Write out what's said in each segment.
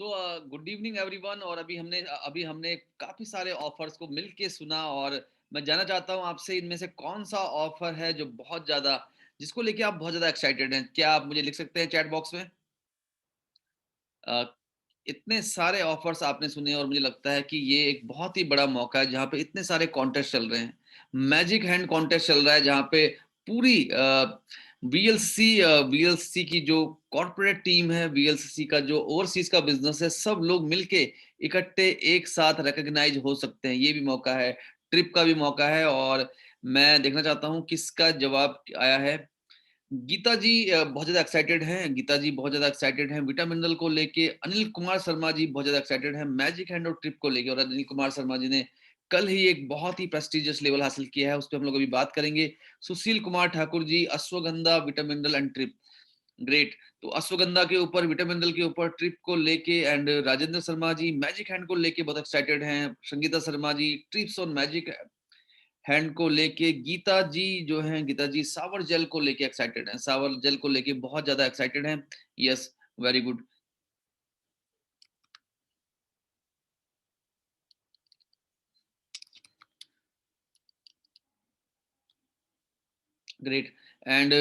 Good evening everyone. और अभी हमने काफ़ी सारे ऑफ़र्स को मिल के सुना, और मैं जानना चाहता हूँ आपसे इनमें से कौन-सा ऑफ़र है जो बहुत ज़्यादा जिसको लेके आप बहुत ज़्यादा एक्साइटेड हैं? क्या आप मुझे लिख सकते हैं चैट बॉक्स में? अ, इतने सारे ऑफ़र्स आपने सुने और मुझे लगता है कि ये एक बहुत ही बड़ा मौका है जहाँ पे इतने सारे कॉन्टेस्ट चल रहे हैं। मैजिक हैंड कॉन्टेस्ट चल रहा है जहाँ पे पूरी वीएलसीसी की जो कॉर्पोरेट टीम है, वीएलसीसी का जो ओवरसीज़ का बिज़नेस है, सब लोग मिलके इकट्ठे एक साथ रिकॉग्नाइज़ हो सकते हैं। ये भी मौका है, ट्रिप का भी मौका है, और मैं देखना चाहता हूँ किसका जवाब आया है। गीता जी बहुत ज़्यादा एक्साइटेड हैं, गीता जी बहुत ज़्यादा एक्साइटेड हैं विटा मिनरल को लेके, अनिल कुमार शर्मा जी बहुत ज़्यादा एक्साइटेड हैं मैजिक हैंड और ट्रिप को लेके, और अनिल कुमार शर्मा जी ने कल ही एक बहुत ही प्रेस्टिजियस लेवल हासिल किया है, उस पे हम लोग अभी बात करेंगे। सुशील कुमार ठाकुर जी अश्वगंधा, विटा मिनरल एंड ट्रिप, ग्रेट। तो अश्वगंधा के ऊपर, विटा मिनरल के ऊपर, ट्रिप को लेके, and Rajendra Sharma ji magic hand को लेके बहुत एक्साइटेड हैं, संगीता शर्मा जी ट्रिप्स और मैजिक हैंड को लेके, गीता जी जो हैं, गीता जी सावर जेल को लेके एक्साइटेड हैं, सावर जेल को लेके बहुत ज़्यादा एक्साइटेड हैं। Yes, very good, great. And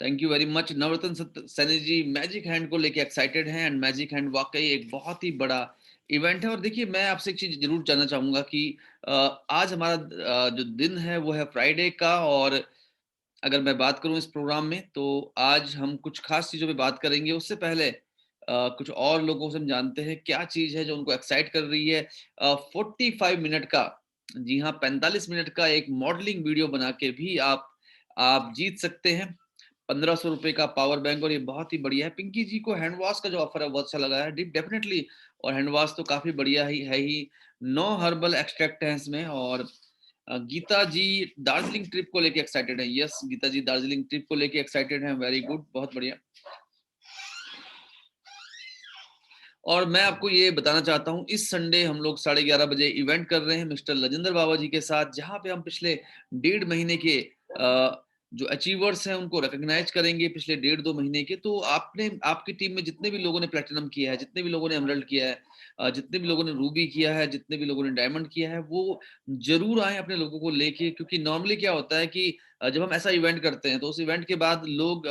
thank you very much. Navratan Saini ji magic hand को लेके एक्साइटेड हैं, एंड मैजिक हैंड वाक़ई एक बहुत ही बड़ा इवेंट है। और देखिए, मैं आपसे एक चीज़ ज़रूर जानना चाहूँगा कि अ, आज हमारा जो दिन है वो है फ्राइडे का, और अगर मैं बात करूँ इस प्रोग्राम में, तो आज हम कुछ खास चीज़ों पे बात करेंगे। उससे पहले कुछ और लोगों से हम जानते हैं क्या चीज़ है जो उनको एक्साइट कर रही है। 45 मिनट का, जी हाँ, 45 मिनट का एक मॉडलिंग वीडियो बना के भी आप जीत सकते हैं ₹1500 का पावर बैंक, और ये बहुत ही बढ़िया है। पिंकी जी को हैंड वॉश का जो ऑफर है बहुत अच्छा लगा है, डेफिनेटली। और हैंड वॉश तो काफ़ी बढ़िया ही है ही। 9 हर्बल एक्सट्रैक्ट हैं इसमें, और गीता जी दार्जिलिंग ट्रिप को लेके एक्साइटेड है। यस, गीता जी दार्जिलिंग ट्रिप को लेके एक्साइटेड हैं, वेरी गुड, बहुत बढ़िया। और मैं आपको ये बताना चाहता हूँ, इस संडे हम लोग 11:30 बजे इवेंट कर रहे हैं मिस्टर लजिंदर बाबा जी के साथ, जहाँ पे हम पिछले 1.5 महीने के जो अचीवर्स हैं उनको रिकॉग्नाइज करेंगे, पिछले 1.5-2 महीने के। तो आपने, आपकी टीम में जितने भी लोगों ने प्लेटिनम किया है, जितने भी लोगों ने एमरल्ड किया है, जितने भी लोगों ने रूबी किया है, जितने भी लोगों ने डायमंड किया है, वो जरूर आए अपने लोगों को लेके। क्योंकि नॉर्मली क्या होता है कि जब हम ऐसा इवेंट करते हैं तो उस इवेंट के बाद लोग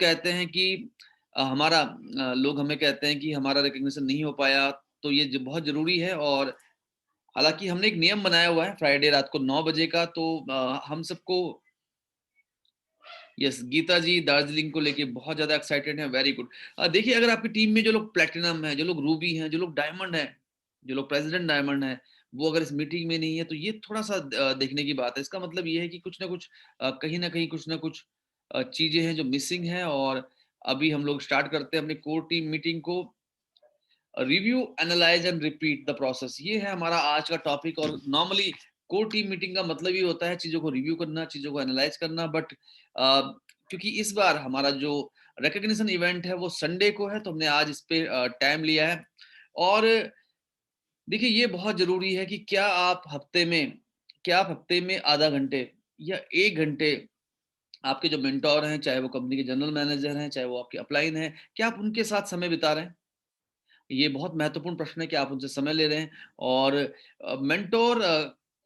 कहते हैं कि लोग हमें कहते हैं कि हमारा रिकॉग्निशन नहीं हो पाया। तो ये बहुत ज़रूरी है। और हालाँकि हमने एक नियम बनाया हुआ है फ्राइडे रात को 9 बजे का, तो हम सबको, यस, गीता जी दार्जिलिंग को लेके बहुत ज़्यादा एक्साइटेड हैं, वेरी गुड। देखिए, अगर आपकी टीम में जो लोग प्लैटिनम हैं, जो लोग रूबी हैं, जो लोग डायमंड हैं, जो लोग प्रेसिडेंट डायमंड हैं, वो अगर इस मीटिंग में नहीं है, तो ये थोड़ा-सा देखने की बात है। इसका मतलब ये है कि कुछ ना कुछ कहीं न कहीं कुछ ना कुछ चीज़ें हैं जो मिसिंग हैं। और अभी हम लोग स्टार्ट करते हैं अपनी कोर टीम मीटिंग को। Review, analyse and repeat the process, ये है हमारा आज का टॉपिक। और नॉर्मली कोर टीम मीटिंग का मतलब ये होता है चीज़ों को रिव्यू करना, चीज़ों को एनालाइज करना। बट क्योंकि इस बार हमारा जो रिकॉग्निशन इवेंट है वो संडे को है, तो हमने आज इस पे टाइम लिया है। और देखिए, ये बहुत ज़रूरी है कि क्या आप हफ्ते में आधा घंटे या 1 घंटे आपके जो मेंटर हैं, चाहे वो कंपनी के जनरल मैनेजर हैं, चाहे वो आपके अपलाइन हैं, क्या आप उनके साथ समय बिता रहे हैं? ये बहुत महत्वपूर्ण प्रश्न है कि आप उनसे समय ले रहे हैं। और मेंटोर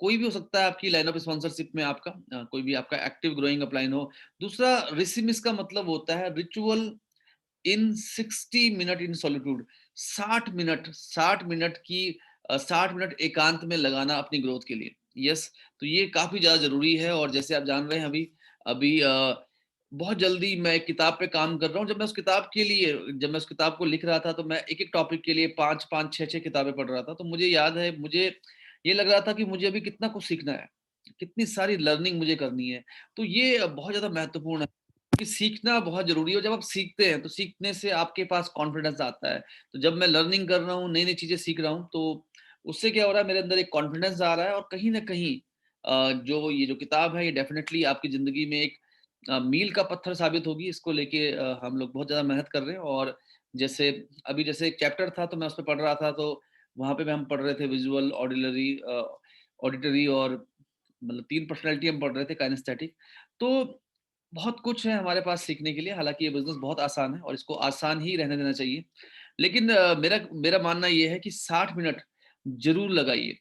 कोई भी हो सकता है आपकी लाइन ऑफ स्पॉन्सरशिप में, आपका कोई भी आपका एक्टिव ग्रोइंग अपलाइन हो। दूसरा, रिसिमिस का मतलब होता है ritual in 60 minute in solitude. 60 minute की 60 मिनट एकांत में लगाना अपनी ग्रोथ के लिए। यस, तो ये काफ़ी ज़्यादा ज़रूरी है। और जैसे आप जान रहे हैं, अभी अभी बहुत जल्दी मैं एक किताब पे काम कर रहा हूँ। जब मैं उस किताब को लिख रहा था, तो मैं एक-एक टॉपिक के लिए 5-5, 6-6 किताबें पढ़ रहा था। तो मुझे याद है, मुझे ये लग रहा था कि मुझे अभी कितना कुछ सीखना है, कितनी सारी लर्निंग मुझे करनी है। तो ये बहुत ज़्यादा महत्वपूर्ण है। कि सीखना बहुत ज़रूरी है, और जब आप सीखते हैं, तो सीखने से आपके पास कॉन्फिडेंस आता है। तो जब मैं लर्निंग कर रहा हूँ, नई-नई चीज़ें सीख रहा हूँ, तो उससे क्या हो रहा है, मेरे अंदर एक कॉन्फिडेंस आ रहा है। और कहीं न कहीं जो किताब है, ये डेफ़िनेटली आपकी ज़िंदगी में एक मील का पत्थर साबित होगी। इसको लेके हम लोग बहुत ज़्यादा मेहनत कर रहे हैं। और जैसे जैसे एक चैप्टर था, तो मैं उसपे पढ़ रहा था, तो वहाँ पे भी हम पढ़ रहे थे विज़ुअल, ऑडिटरी, और मतलब 3 पर्सनैलिटी हम पढ़ रहे थे, काइनेस्थेटिक। तो बहुत कुछ है हमारे पास सीखने के लिए, हालाँकि ये बिज़नेस बहुत आसान है और इसको आसान ही रहने देना चाहिए। लेकिन मेरा मेरा मानना ये है कि 60 मिनट ज़रूर लगाइए।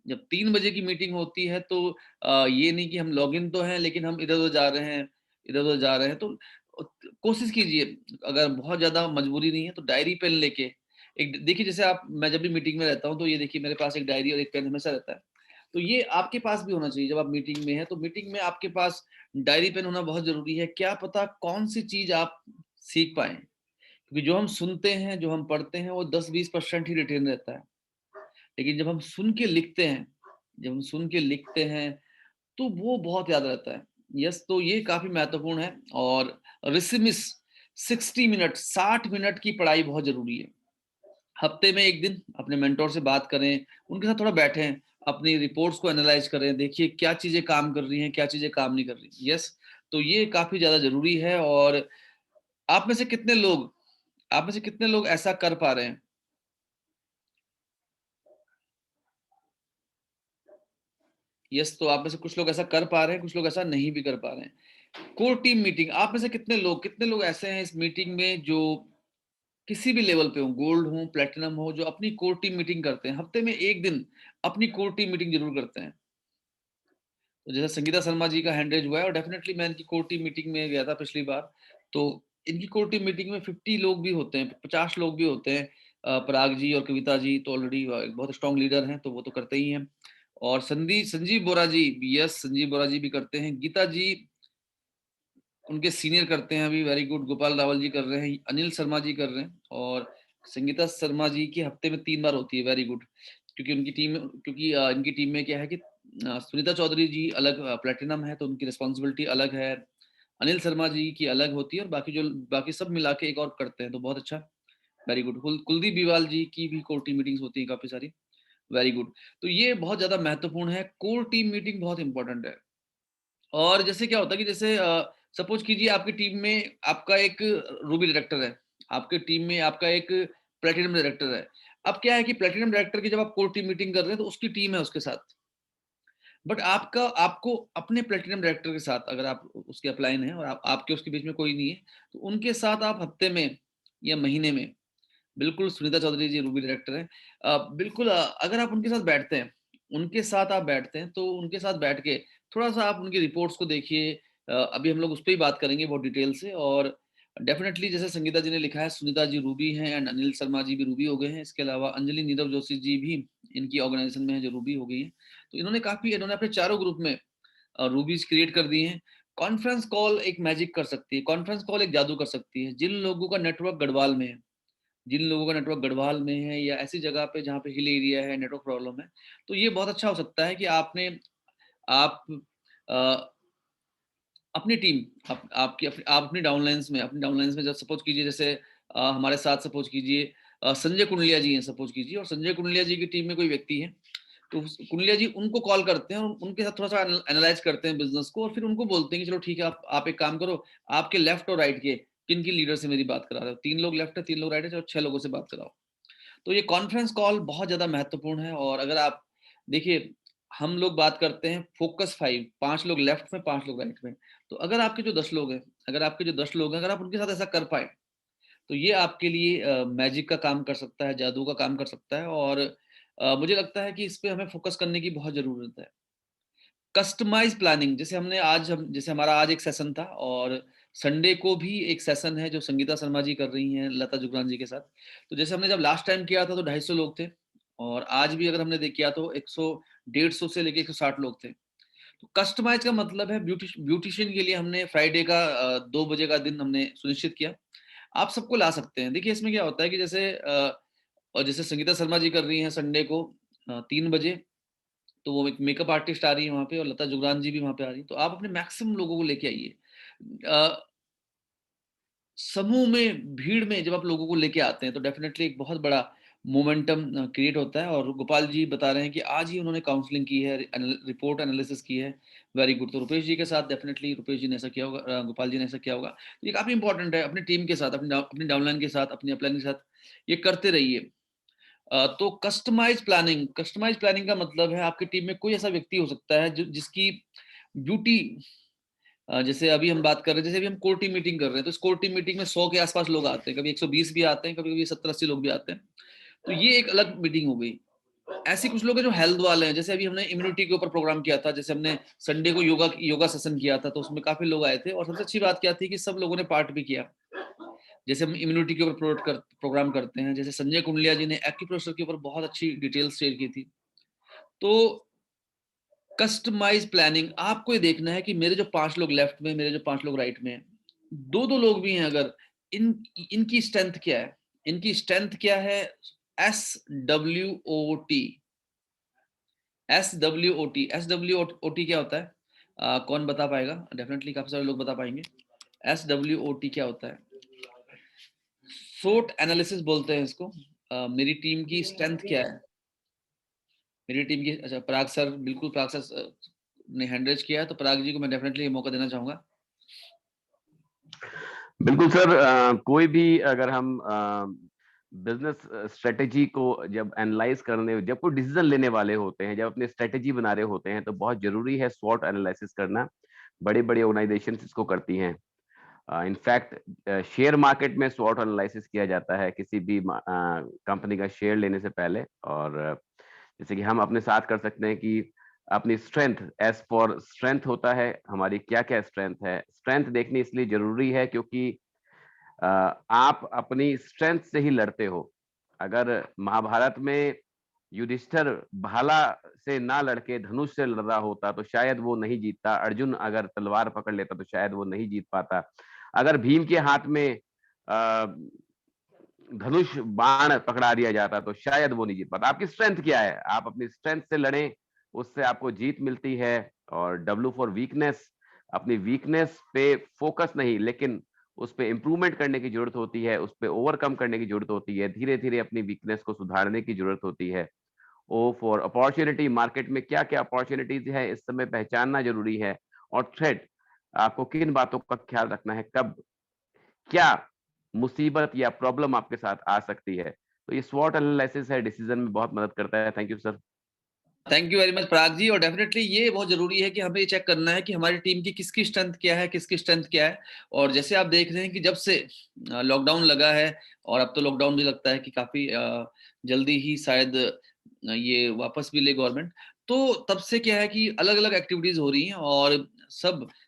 जब 3 बजे की मीटिंग होती है तो ये नहीं कि हम लॉगिन तो हैं लेकिन हम इधर-उधर जा रहे हैं, इधर-उधर जा रहे हैं तो अ, कोशिश कीजिए, अगर बहुत ज़्यादा मजबूरी नहीं है तो डायरी पेन लेके एक देखिए, जैसे आप मैं जब भी मीटिंग में रहता हूँ तो ये देखिए मेरे पास एक डायरी और एक पेन हमेशा रहता है। तो ये आपके पास भी होना चाहिए, जब आप मीटिंग में हैं तो मीटिंग में आपके पास डायरी पेन होना बहुत ज़रूरी है। क्या पता कौन-सी चीज़ आप सीख पाएँ, क्योंकि जो हम सुनते हैं, जो हम पढ़ते हैं वो 10-20% ही रिटेन रहता है। लेकिन जब हम सुन के लिखते हैं, जब हम सुन के लिखते हैं, तो वो बहुत याद रहता है। यस, तो ये काफ़ी महत्वपूर्ण है और रिसमिस 60 मिनट 60 मिनट की पढ़ाई बहुत ज़रूरी है। हफ्ते में 1 दिन अपने मेंटर से बात करें, उनके साथ थोड़ा बैठें, अपनी रिपोर्ट्स को एनालाइज़ करें, देखिए क्या चीज़ें काम कर रही हैं, क्या चीज़ें काम नहीं कर रही। यस, तो ये काफ़ी ज़्यादा ज़रूरी है और आप में से कितने लोग आप में से कितने लोग ऐसा कर पा रहे हैं? यस, तो आप में से कुछ लोग ऐसा कर पा रहे हैं, कुछ लोग ऐसा नहीं भी कर पा रहे हैं। कोर टीम मीटिंग, आप में से कितने लोग ऐसे हैं इस मीटिंग में जो किसी भी लेवल पे हो, गोल्ड हो, प्लैटिनम हो, जो अपनी कोर टीम मीटिंग करते हैं? हफ्ते में 1 दिन अपनी कोर टीम मीटिंग ज़रूर करते हैं। तो जैसे संगीता शर्मा जी का हैंड रेज़ हुआ है और डेफ़िनेटली मैं इनकी कोर टीम मीटिंग में गया था पिछली बार, तो इनकी कोर टीम मीटिंग में 50 लोग भी होते हैं, 50 लोग भी होते हैं। पराग जी और कविता जी तो ऑलरेडी बहुत स्ट्रॉन्ग लीडर हैं, तो वो तो करते ही हैं। और संजीव बोरा जी, यस, संजीव बोरा जी भी करते हैं। गीता जी उनके सीनियर करते हैं अभी, वेरी गुड। गोपाल रावल जी कर रहे हैं, अनिल शर्मा जी कर रहे हैं और संगीता शर्मा जी की हफ्ते में 3 बार होती है, वेरी गुड। क्योंकि इनकी टीम में क्या है कि सुनीता चौधरी जी अलग प्लैटिनम है तो उनकी रिस्पॉन्सिबिलिटी अलग है। अनिल शर्मा जी की अलग होती है और बाकी सब मिला के एक और करते हैं, तो बहुत अच्छा, वेरी गुड। कुलदीप बिवाल जी की भी कोर टीम मीटिंग्स होती हैं काफ़ी सारी, वेरी गुड। तो ये बहुत ज़्यादा महत्वपूर्ण है, कोर टीम मीटिंग बहुत इंपॉर्टेंट है। और जैसे क्या होता है कि जैसे सपोज़ कीजिए आपकी टीम में आपका एक रूबी डायरेक्टर है, आपकी टीम में आपका एक प्लैटिनम डायरेक्टर है। अब क्या है कि प्लैटिनम डायरेक्टर की जब आप कोर टीम मीटिंग कर रहे हैं तो उसकी टीम है उसके साथ। बट आपको अपने प्लैटिनम डायरेक्टर के साथ, अगर आप उसके अपलाइन हैं और आपके उसके बीच में कोई नहीं है, तो उनके साथ आप हफ्ते में या महीने में बिल्कुल, सुनीता चौधरी जी रूबी डायरेक्टर हैं। बिल्कुल, अगर आप उनके साथ बैठते हैं, तो उनके साथ बैठ के थोड़ा-सा आप उनकी रिपोर्ट्स को देखिए। अभी हम लोग उस पे ही बात करेंगे बहुत डिटेल से और डेफ़िनेटली जैसे संगीता जी ने लिखा है, सुनीता जी रूबी हैं एंड अनिल शर्मा जी भी रूबी हो गए हैं। इसके अलावा अंजलि नीरव जोशी जी भी इनकी ऑर्गनाइज़ेशन में हैं जो रूबी हो गई हैं। तो इन्होंने अपने चारों ग्रुप में रूबीज़ क्रिएट कर दिए हैं। कॉन्फ्रेंस कॉल एक मैजिक कर सकती है, कॉन्फ्रेंस कॉल एक जादू कर सकती है। जिन लोगों का नेटवर्क गढ़वाल में है या ऐसी जगह पे जहाँ पे हिल एरिया है, नेटवर्क प्रॉब्लम है, तो ये बहुत अच्छा हो सकता है कि आप अ, अपनी टीम आप अपनी डाउनलाइन्स में जब सपोज़ कीजिए जैसे हमारे साथ सपोज़ कीजिए संजय कुंडलिया जी हैं सपोज़ कीजिए और संजय कुंडलिया जी की टीम में कोई व्यक्ति है, तो कुंडलिया जी उनको कॉल करते हैं और उनके साथ थोड़ा-सा एनालाइज़ करते हैं बिज़नेस को और फिर उनको बोलते हैं कि चलो ठीक है, आप एक काम करो, आपके लेफ्ट और राइट के किन-किन लीडर से मेरी बात करा रहे हो? 3 लोग लेफ्ट है, 3 लोग राइट है, चलो 6 लोगों से बात कराओ। तो ये कॉन्फ्रेंस कॉल बहुत ज़्यादा महत्वपूर्ण है और अगर आप देखिए, हम लोग बात करते हैं फोकस 5, 5 लोग लेफ्ट में, 5 लोग राइट में। तो अगर आप उनके साथ ऐसा कर पाएँ, तो ये आपके लिए मैजिक का काम कर सकता है, जादू का काम कर सकता है और मुझे लगता है कि इस पे हमें फोकस करने की बहुत ज़रूरत है। कस्टमाइज़ प्लानिंग, जैसे हमारा आज एक सेशन था और संडे को भी एक सेशन है जो संगीता शर्मा जी कर रही हैं लता जुगरान जी के साथ। तो जैसे हमने जब लास्ट टाइम किया था तो 250 लोग थे और आज भी अगर हमने किया तो 100 150 से लेके 160 लोग थे। तो कस्टमाइज़ का मतलब है ब्यूटीशियन के लिए हमने फ्राइडे का 2 बजे का दिन हमने सुनिश्चित किया। आप सबको ला सकते हैं। देखिए इसमें क्या होता है कि जैसे संगीता शर्मा जी कर रही हैं संडे को 3 बजे, तो वो एक मेकअप आर्टिस्ट आ रही है वहाँ पे और लता जुगरान जी भी वहाँ पे आ रही हैं, तो आप अपने मैक्सिमम लोगों को लेके आइए। अ, समूह में, भीड़ में जब आप लोगों को लेके आते हैं, तो डेफ़िनेटली एक बहुत बड़ा मोमेंटम क्रिएट होता है और गोपाल जी बता रहे हैं कि आज ही उन्होंने काउंसलिंग की है, रिपोर्ट एनालिसिस की है, वेरी गुड। तो रुपेश जी के साथ डेफ़िनेटली रुपेश जी ने ऐसा किया होगा, गोपाल जी ने ऐसा किया होगा। तो ये काफ़ी इंपॉर्टेंट है, अपनी टीम के साथ, अपनी डाउनलाइन के साथ, अपनी अपलाइन के साथ ये करते रहिए। तो कस्टमाइज़ प्लानिंग का मतलब है आपकी टीम में कोई ऐसा व्यक्ति हो सकता है जो जिसकी ब्यूटी जैसे अभी हम बात कर रहे हैं, जैसे अभी हम कोर टीम मीटिंग कर रहे हैं, तो इस कोर टीम मीटिंग में 100 के आसपास लोग आते हैं, कभी 120 भी आते हैं, कभी-कभी 70-80 लोग भी आते हैं। तो ये एक अलग मीटिंग हो गई। ऐसे कुछ लोग हैं जो हेल्थ वाले हैं, जैसे अभी हमने इम्यूनिटी के ऊपर प्रोग्राम किया था, जैसे हमने संडे को योगा योगा सेशन किया था, तो उसमें काफ़ी लोग आए थे और सबसे अच्छी बात क्या थी कि सब लोगों ने पार्ट भी किया। जैसे हम इम्यूनिटी के ऊपर प्रोग्राम करते हैं, जैसे संजय कुंडलिया जी ने एक्यूप्रेशर के ऊपर बहुत अच्छी डिटेल्स शेयर की थी। तो कस्टमाइज़ प्लानिंग, आपको ये देखना है कि मेरे जो 5 लोग लेफ्ट में, मेरे जो 5 लोग राइट में हैं, 2-2 लोग भी हैं अगर, इन इनकी स्ट्रेंथ क्या है? इनकी स्ट्रेंथ क्या है? SWOT, SWOT क्या होता है? कौन बता पाएगा? डेफिनिटली काफ़ी सारे लोग बता पाएँगे। SWOT क्या होता है? SWOT एनालिसिस बोलते हैं इसको। मेरी टीम की स्ट्रेंथ क्या है? मेरी टीम की, अच्छा, पराग सर, बिल्कुल पराग सर ने हैंड रेज़ किया है, तो पराग जी को मैं डेफिनिटली ये मौका देना चाहूँगा। बिल्कुल सर, कोई भी अगर हम बिजनेस स्ट्रेटेजी को जब एनालाइज करने, जब कोई डिसीजन लेने वाले होते हैं, जब अपनी स्ट्रेटेजी बना रहे होते हैं, तो बहुत जरूरी है स्वॉट एनालिसिस करना। बड़ी बड़ी ऑर्गेनाइजेशन इसको करती हैं। इनफैक्ट शेयर मार्केट में स्वॉट एनालिसिस किया जाता है किसी भी कंपनी का शेयर लेने से पहले। और जैसे कि हम अपने साथ कर सकते हैं कि अपनी स्ट्रेंथ, एज फॉर स्ट्रेंथ होता है हमारी, क्या क्या स्ट्रेंथ है। स्ट्रेंथ देखनी इसलिए जरूरी है क्योंकि आप अपनी स्ट्रेंथ से ही लड़ते हो। अगर महाभारत में युधिष्ठिर भाला से ना लड़के धनुष से लड़ रहा होता तो शायद वो नहीं जीतता। अर्जुन अगर तलवार पकड़ लेता तो शायद वो नहीं जीत पाता। अगर भीम के हाथ में धनुष बाण पकड़ा दिया जाता तो शायद वो नहीं जीत पाता। आपकी स्ट्रेंथ क्या है, आप अपनी स्ट्रेंथ से लड़ें, उससे आपको जीत मिलती है। और डब्ल्यू फॉर वीकनेस, अपनी वीकनेस पे फोकस नहीं, लेकिन उस पे इंप्रूवमेंट करने की जरूरत होती है, उस पे ओवरकम करने की जरूरत होती है, धीरे धीरे अपनी वीकनेस को सुधारने की जरूरत होती है। ओ फॉर अपॉर्चुनिटी, मार्केट में क्या क्या अपॉर्चुनिटीज है इस समय पहचानना जरूरी है। और थ्रेट, आपको किन बातों का ख्याल रखना है, कब क्या मुसीबत या प्रॉब्लम आपके साथ आ सकती है। तो ये स्वॉट एनालिसिस है, डिसीजन में बहुत मदद करता है। Thank you sir. Thank you very much Parag ji, और डेफिनिटली ये बहुत ज़रूरी है कि हमें ये चेक करना है कि हमारी टीम की किसकी स्ट्रेंथ क्या है, किसकी स्ट्रेंथ क्या है। और जैसे आप देख रहे हैं कि जब से लॉकडाउन लगा है, और अब तो लॉकडाउन मुझे लगता है कि काफ़ी जल्दी ही शायद ये वापस भी ले गवर्नमेंट। तो तब से क्या है कि अलग-अलग एक्टिविटीज़ हो रही हैं, और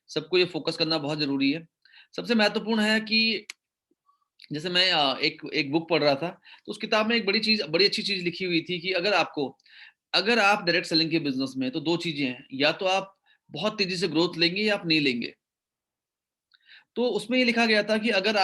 सबको ये फ़ोकस करना बहुत ज़रूरी है। सबसे महत्वपूर्ण है कि जैसे मैं एक एक बुक पढ़ रहा था, तो उस किताब में एक बड़ी अच्छी चीज़ लिखी हुई थी कि अगर आप डायरेक्ट सेलिंग के बिज़नेस में हैं, तो 2 चीज़ें हैं, या तो आप बहुत तेज़ी से ग्रोथ लेंगे या आप नहीं लेंगे। तो उसमें ये लिखा गया था कि अगर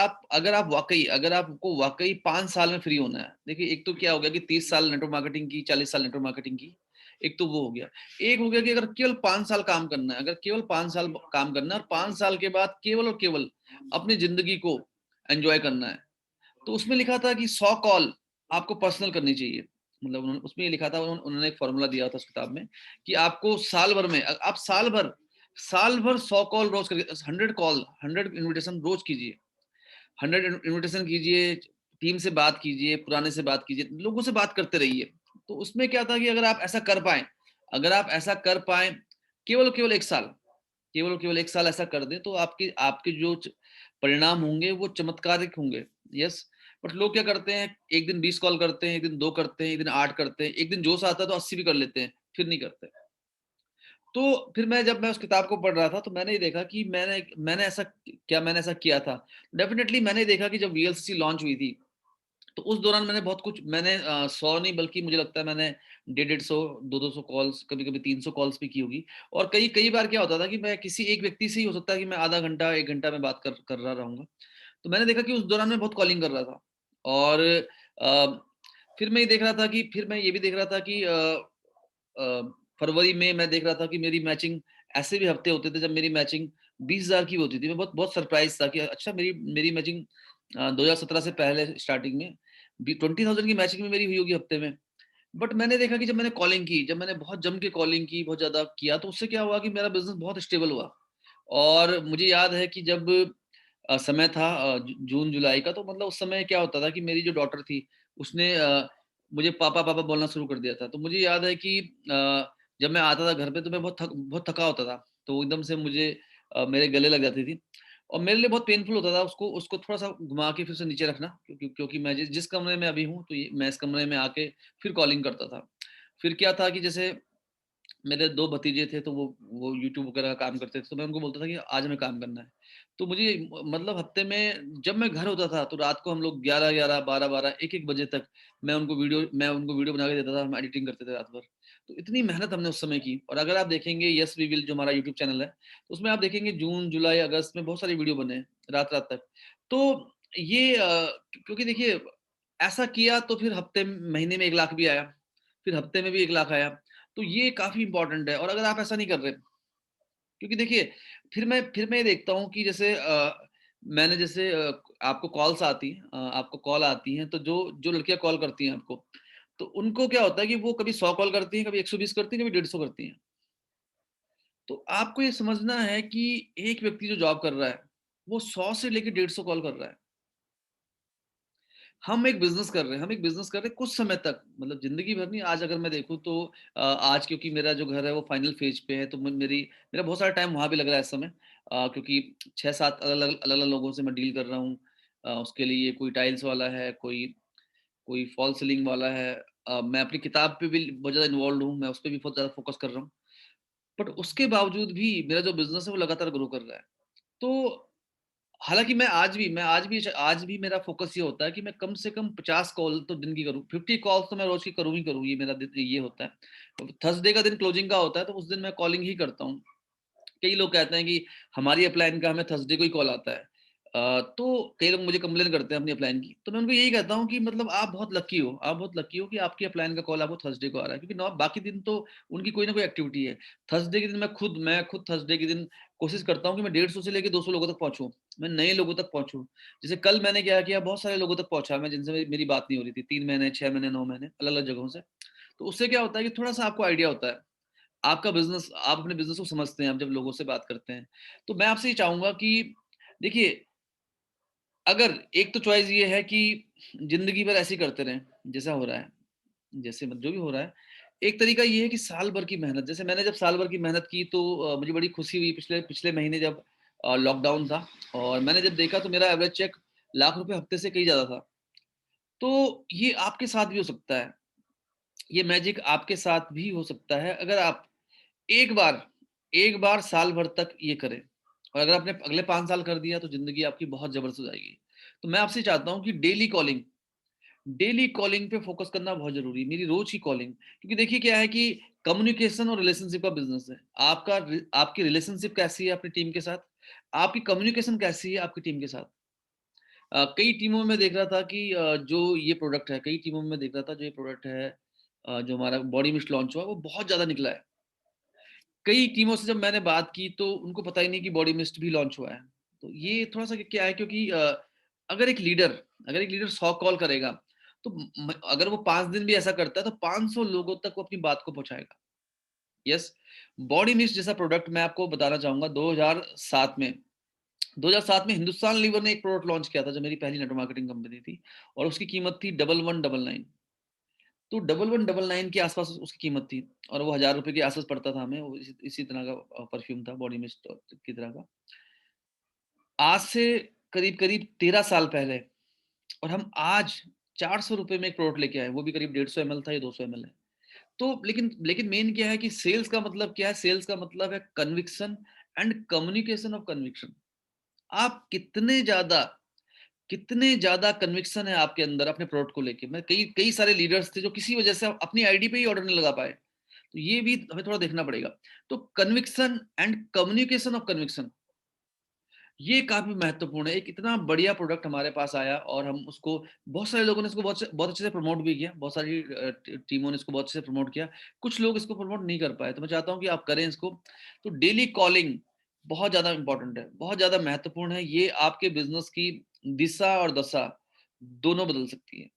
आपको वाक़ई 5 साल में फ्री होना है, देखिए एक तो क्या हो गया कि 30 साल नेटवर्क मार्केटिंग की, 40 साल नेटवर्क मार्केटिंग की, एक तो वो हो गया। एक हो गया कि अगर केवल 5 साल काम करना है, अगर केवल 5 साल काम करना है और 5 साल के बाद केवल और केवल अपनी ज़िंदगी को एन्जॉय करना है, तो उसमें लिखा था कि 100 कॉल आपको पर्सनल करनी चाहिए। मतलब उन्होंने उसमें ये लिखा था, उन्होंने एक फ़ॉर्मूला दिया था उस किताब में कि आपको साल भर में आप साल भर 100 कॉल रोज़ करके 100 कॉल, 100 इन्विटेशन रोज़ कीजिए। 100 इन्विटेशन कीजिए, टीम से बात कीजिए, पुराने से बात कीजिए, लोगों से बात करते रहिए। तो उसमें क्या था कि अगर आप ऐसा कर पाएँ केवल और केवल 1 साल, केवल और केवल 1 साल ऐसा कर दें, तो आपके आपके जो परिणाम होंगे वो चमत्कारिक होंगे। यस, बट लोग क्या करते हैं, 1 दिन 20 कॉल करते हैं, 1 दिन 2 करते हैं, 1 दिन 8 करते हैं, 1 दिन जोश आता है तो 80 भी कर लेते हैं, फिर नहीं करते। तो फिर जब मैं उस किताब को पढ़ रहा था, तो मैंने ये देखा कि मैंने ऐसा किया था। डेफ़िनिटली मैंने देखा कि जब वीएलसीसी लॉन्च हुई थी, तो उस दौरान मैंने बहुत कुछ, 100 नहीं बल्कि मुझे लगता है मैंने 150, 200 कॉल्स, कभी-कभी 300 कॉल्स भी की होगी। और कई कई बार क्या होता था कि मैं किसी एक व्यक्ति से ही हो सकता है कि मैं आधा घंटा, 1 घंटा मैं बात कर रहा रहूँगा। तो मैंने देखा कि उस दौरान मैं बहुत कॉलिंग कर रहा था, और फिर मैं ये भी देख रहा था कि फरवरी में मैं देख रहा था कि मेरी मैचिंग, ऐसे भी हफ्ते होते थे जब मेरी मैचिंग 20,000 की होती थी। मैं बहुत बहुत सरप्राइज़ था कि अच्छा, मेरी मेरी मैचिंग 2017 से पहले स्टार्टिंग में बी 20,000 की मैचिंग में मेरी हुई होगी हफ्ते में। बट मैंने देखा कि जब मैंने बहुत जम के कॉलिंग की, बहुत ज़्यादा किया, तो उससे क्या हुआ कि मेरा बिज़नेस बहुत स्टेबल हुआ। और मुझे याद है कि जब समय था जून जुलाई का, तो मतलब उस समय क्या होता था कि मेरी जो डॉटर थी, उसने मुझे पापा पापा बोलना शुरू कर दिया था। तो मुझे याद है कि जब मैं आता था घर पे, तो मैं बहुत थका होता था। तो एकदम से मुझे मेरे गले लग जाती थी और मेरे लिए बहुत पेनफुल होता था उसको उसको थोड़ा-सा घुमा के फिर से नीचे रखना, क्योंकि मैं जिस जिस कमरे में अभी हूँ, तो ये मैं इस कमरे में आके फिर कॉलिंग करता था। फिर क्या था कि जैसे मेरे 2 भतीजे थे, तो वो यूट्यूब वगैरह का काम करते थे, तो मैं उनको बोलता था कि आज हमें काम करना है। तो मुझे मतलब हफ्ते में जब मैं घर होता था, तो रात को हम लोग 11-11, 12-12, 1-1 बजे तक मैं उनको वीडियो बना के देता था, हम एडिटिंग करते थे रात भर। तो इतनी मेहनत हमने उस समय की, और अगर आप देखेंगे यस वी विल जो हमारा यूट्यूब चैनल है, तो उसमें आप देखेंगे जून, जुलाई, अगस्त में बहुत सारी वीडियो बने हैं, रात-रात तक। तो ये क्योंकि देखिए ऐसा किया तो फिर महीने में 1 लाख भी आया, फिर हफ्ते में भी 1 लाख आया। तो ये काफ़ी इम्पोर्टेंट है, और अगर आप ऐसा नहीं कर रहे, क्योंकि देखिए फिर मैं ये देखता हूँ कि जैसे मैंने जैसे आपको कॉल्स आती हैं, आपको कॉल आती हैं, तो जो जो लड़कियाँ कॉल करती हैं आपको, तो उनको क्या होता है कि वो कभी 100 कॉल करती हैं, कभी 120 करती हैं, कभी 150 करती हैं। तो आपको ये समझना है कि एक व्यक्ति जो जॉब कर रहा है, वो 100 से लेके 150 कॉल कर रहा है। हम एक बिज़नेस कर रहे हैं कुछ समय तक, मतलब ज़िंदगी भर नहीं। आज अगर मैं देखूँ तो आज क्योंकि मेरा जो घर है वो फाइनल फ़ेज़ पे है, तो मेरा बहुत सारा टाइम वहाँ भी लग रहा है इस समय, क्योंकि 6-7 अलग-अलग लोगों से मैं डील कर रहा हूँ। उसके लिए कोई टाइल्स वाला है, कोई कोई फॉल सीलिंग वाला है। मैं अपनी किताब पे भी बहुत ज़्यादा इन्वॉल्वड हूँ, मैं उसपे भी बहुत ज़्यादा फ़ोकस कर रहा हूँ। बट उसके बावजूद भी मेरा जो बिज़नेस है वो लगातार ग्रो कर रहा है। तो हालाँकि मैं आज भी मेरा फ़ोकस ये होता है कि मैं कम से कम 50 कॉल तो दिन की करूँ, 50 कॉल्स तो मैं रोज़ की करूँ ही करूँ, ये मेरा दिन ये होता है। थर्सडे का दिन क्लोजिंग का होता है, तो उस दिन मैं कॉलिंग ही करता हूँ। कई लोग कहते हैं कि हमारी अपलाइन का हमें थर्सडे को ही कॉल आता है। तो कई लोग मुझे कंप्लेन करते हैं अपनी अपलाइन की, तो मैं उनको यही कहता हूँ कि मतलब आप बहुत लकी हो कि आपकी अपलाइन का कॉल आपको थर्सडे को आ रहा है, क्योंकि नौ बाकी दिन तो उनकी कोई ना कोई एक्टिविटी है। थर्सडे के दिन मैं खुद थर्सडे के दिन कोशिश करता हूँ कि मैं 150 से लेके 200 लोगों तक पहुँचूँ, मैं नए लोगों तक पहुँचूँ। जैसे कल मैंने क्या किया, बहुत सारे लोगों तक पहुँचा मैं, जिनसे मेरी बात नहीं हो रही थी, 3 महीने, 6 महीने, 9 महीने, अलग-अलग जगहों से। तो उससे क्या होता है कि थोड़ा-सा आपको आइडिया होता है। आप अपने बिज़नेस को समझते हैं, आप जब लोगों से बात करते हैं। तो मैं आपसे ये चाहूँगा कि देखिए, अगर एक तो चॉइस ये है कि ज़िंदगी भर ऐसे ही करते रहें, जैसा हो रहा है, जैसे जो भी हो रहा है। एक तरीका ये है कि साल भर की मेहनत, जैसे मैंने जब साल भर की मेहनत की, तो मुझे बड़ी खुशी हुई पिछले पिछले महीने जब लॉकडाउन था, और मैंने जब देखा तो मेरा एवरेज चेक लाख रुपए हफ्ते से कहीं ज़्यादा था। तो ये आपके साथ भी हो सकता है। ये मैजिक आपके साथ भी हो सकता है, अगर आप एक बार एक बार साल भर तक ये करें, और अगर आपने अगले 5 साल कर दिया, तो ज़िंदगी आपकी बहुत ज़बरदस्त हो जाएगी। तो मैं आपसे चाहता हूँ कि डेली कॉलिंग पे फ़ोकस करना बहुत ज़रूरी है, मेरी रोज़ की कॉलिंग। क्योंकि देखिए क्या है कि कम्युनिकेशन और रिलेशनशिप का बिज़नेस है। आपकी रिलेशनशिप कैसी है अपनी टीम के साथ? आपकी कम्युनिकेशन कैसी है आपकी टीम के साथ? कई टीमों में देख रहा था कि जो ये प्रोडक्ट है, कई टीमों में देख रहा था जो ये प्रोडक्ट है, जो हमारा बॉडी मिस्ट लॉन्च हुआ, वो बहुत ज़्यादा निकला है। कई टीमों से जब मैंने बात की, तो उनको पता ही नहीं कि बॉडी मिस्ट भी लॉन्च हुआ है। तो ये थोड़ा-सा क्या है, क्योंकि अगर एक लीडर अगर एक लीडर 100 कॉल करेगा, तो अगर वो 5 दिन भी ऐसा करता है, तो 500 लोगों तक वो अपनी बात को पहुँचाएगा। यस, बॉडी मिस्ट जैसा प्रोडक्ट मैं आपको बताना चाहूँगा, 2007 में हिंदुस्तान लीवर ने एक प्रोडक्ट लॉन्च किया था, जो मेरी पहली नेटवर्क मार्केटिंग कंपनी थी, और उसकी कीमत थी 11,199। तो 11,199 के आस-पास उसकी कीमत थी, और वो ₹1000 के आस-पास पड़ता था हमें, वो इसी तरह का परफ्यूम था, बॉडी मिस्ट की तरह का। आज से करीब-करीब 13 साल पहले, और हम आज ₹400 में एक प्रोडक्ट लेके आए, वो भी करीब 150 एमएल था, ये 200 एमएल है। तो लेकिन मेन क्या है कि सेल्स का मतलब क्या है? सेल्स का मतलब है conviction and communication of conviction. आप कितने ज़्यादा कन्विक्शन है आपके अंदर अपने प्रोडक्ट को लेके। मैं कई कई सारे लीडर्स थे जो किसी वजह से अपनी आईडी पे ही ऑर्डर नहीं लगा पाए। तो ये भी हमें थोड़ा देखना पड़ेगा। तो conviction and communication of conviction, ये काफ़ी महत्वपूर्ण है। एक इतना बढ़िया प्रोडक्ट हमारे पास आया, और हम उसको बहुत सारे लोगों ने इसको बहुत अच्छे से प्रमोट भी किया। बहुत सारी टीमों ने इसको बहुत अच्छे से प्रमोट किया। कुछ लोग इसको प्रमोट नहीं कर पाए। तो मैं चाहता हूँ कि आप करें इसको। तो डेली कॉलिंग बहुत ज़्यादा इम्पोर्टेंट है, बहुत ज़्यादा महत्वपूर्ण है। ये आपके बिज़नेस की दिशा और दशा दोनों बदल सकती है।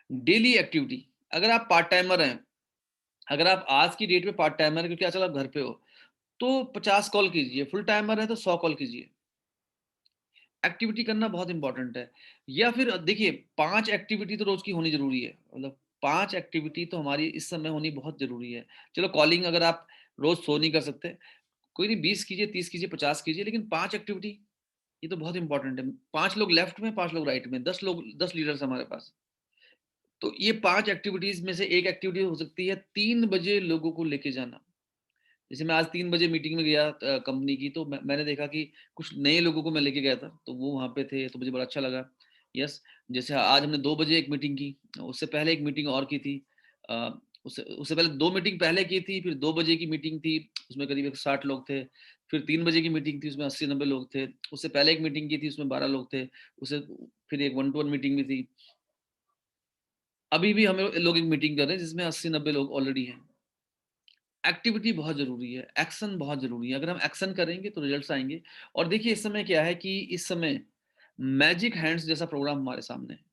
डेली एक्टिविटी, अगर आप पार्ट टाइमर हैं, अगर आप आज की डेट में पार्ट टाइमर हैं, क्योंकि आजकल आप घर पे हो, तो 50 कॉल कीजिए, फुल टाइमर है तो 100 कॉल कीजिए। एक्टिविटी करना बहुत इंपॉर्टेंट है। या फिर देखिए, 5 एक्टिविटी तो रोज़ की होनी ज़रूरी है। मतलब 5 एक्टिविटी तो हमारी इस समय होनी बहुत ज़रूरी है। चलो, कॉलिंग अगर आप रोज़ 100 नहीं कर सकते, कोई नहीं 20 कीजिए, 30 कीजिए, 50 कीजिए, लेकिन 5 एक्टिविटी ये तो बहुत इंपॉर्टेंट है। 5 लोग लेफ्ट में, 5 लोग राइट में, 10 लोग, 10 लीडर्स हमारे पास। तो ये 5 एक्टिविटीज़ में से एक एक्टिविटी हो सकती है 3 बजे लोगों को लेके जाना। जैसे मैं आज 3 बजे मीटिंग में गया कंपनी की, तो मैंने देखा कि कुछ नए लोगों को मैं लेके गया था, तो वो वहाँ पे थे, तो मुझे बड़ा अच्छा लगा। यस, जैसे आज हमने 2 बजे एक मीटिंग की, उससे पहले एक मीटिंग और की थी। अ, उससे उससे पहले 2 मीटिंग पहले की थी, फिर 2 बजे की मीटिंग थी, उसमें करीब एक 60 लोग थे। फिर 3 बजे की मीटिंग थी, उसमें 80-90 लोग थे। उससे पहले एक मीटिंग की थी, उसमें 12 लोग थे। उससे फिर एक वन टू वन मीटिंग भी थी। अभी भी हम लोग एक मीटिंग कर रहे हैं, जिसमें 80-90 लोग ऑलरेडी हैं। एक्टिविटी बहुत ज़रूरी है, एक्शन बहुत ज़रूरी है। अगर हम एक्शन करेंगे तो रिजल्ट्स आएँगे। और देखिए इस समय क्या है कि इस समय मैजिक हैंड्स जैसा प्रोग्राम हमारे सामने है।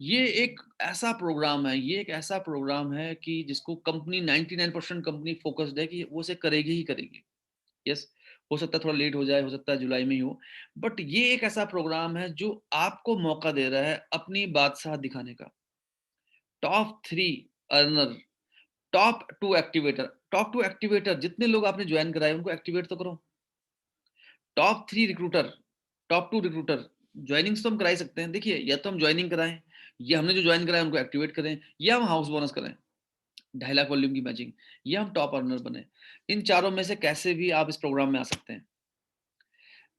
ये एक ऐसा प्रोग्राम है, ये एक ऐसा प्रोग्राम है कि जिसको कंपनी 99% कंपनी फ़ोकस्ड है कि वो उसे करेगी ही करेगी। यस, हो सकता है थोड़ा लेट हो जाए, हो सकता है जुलाई में ही हो। बट ये एक ऐसा प्रोग्राम है जो आपको मौका दे रहा है अपनी बादशाह दिखाने का। Top 3 earner, top 2 activator, top 2 activator जितने लोग आपने जॉइन कराए उनको एक्टिवेट तो करो। टॉप 3 रिक्रूटर, टॉप 2 रिक्रूटर, जॉइनिंग्स तो हम करा ही सकते हैं। देखिए या तो हम जॉइनिंग कराएँ, या हमने जो जॉइन कराया उनको एक्टिवेट करें, या हम हाउस बोनस करें, 2.5 लाख वॉल्यूम की मैचिंग, या हम टॉप अर्नर बने। इन चारों में से कैसे भी आप इस प्रोग्राम में आ सकते हैं।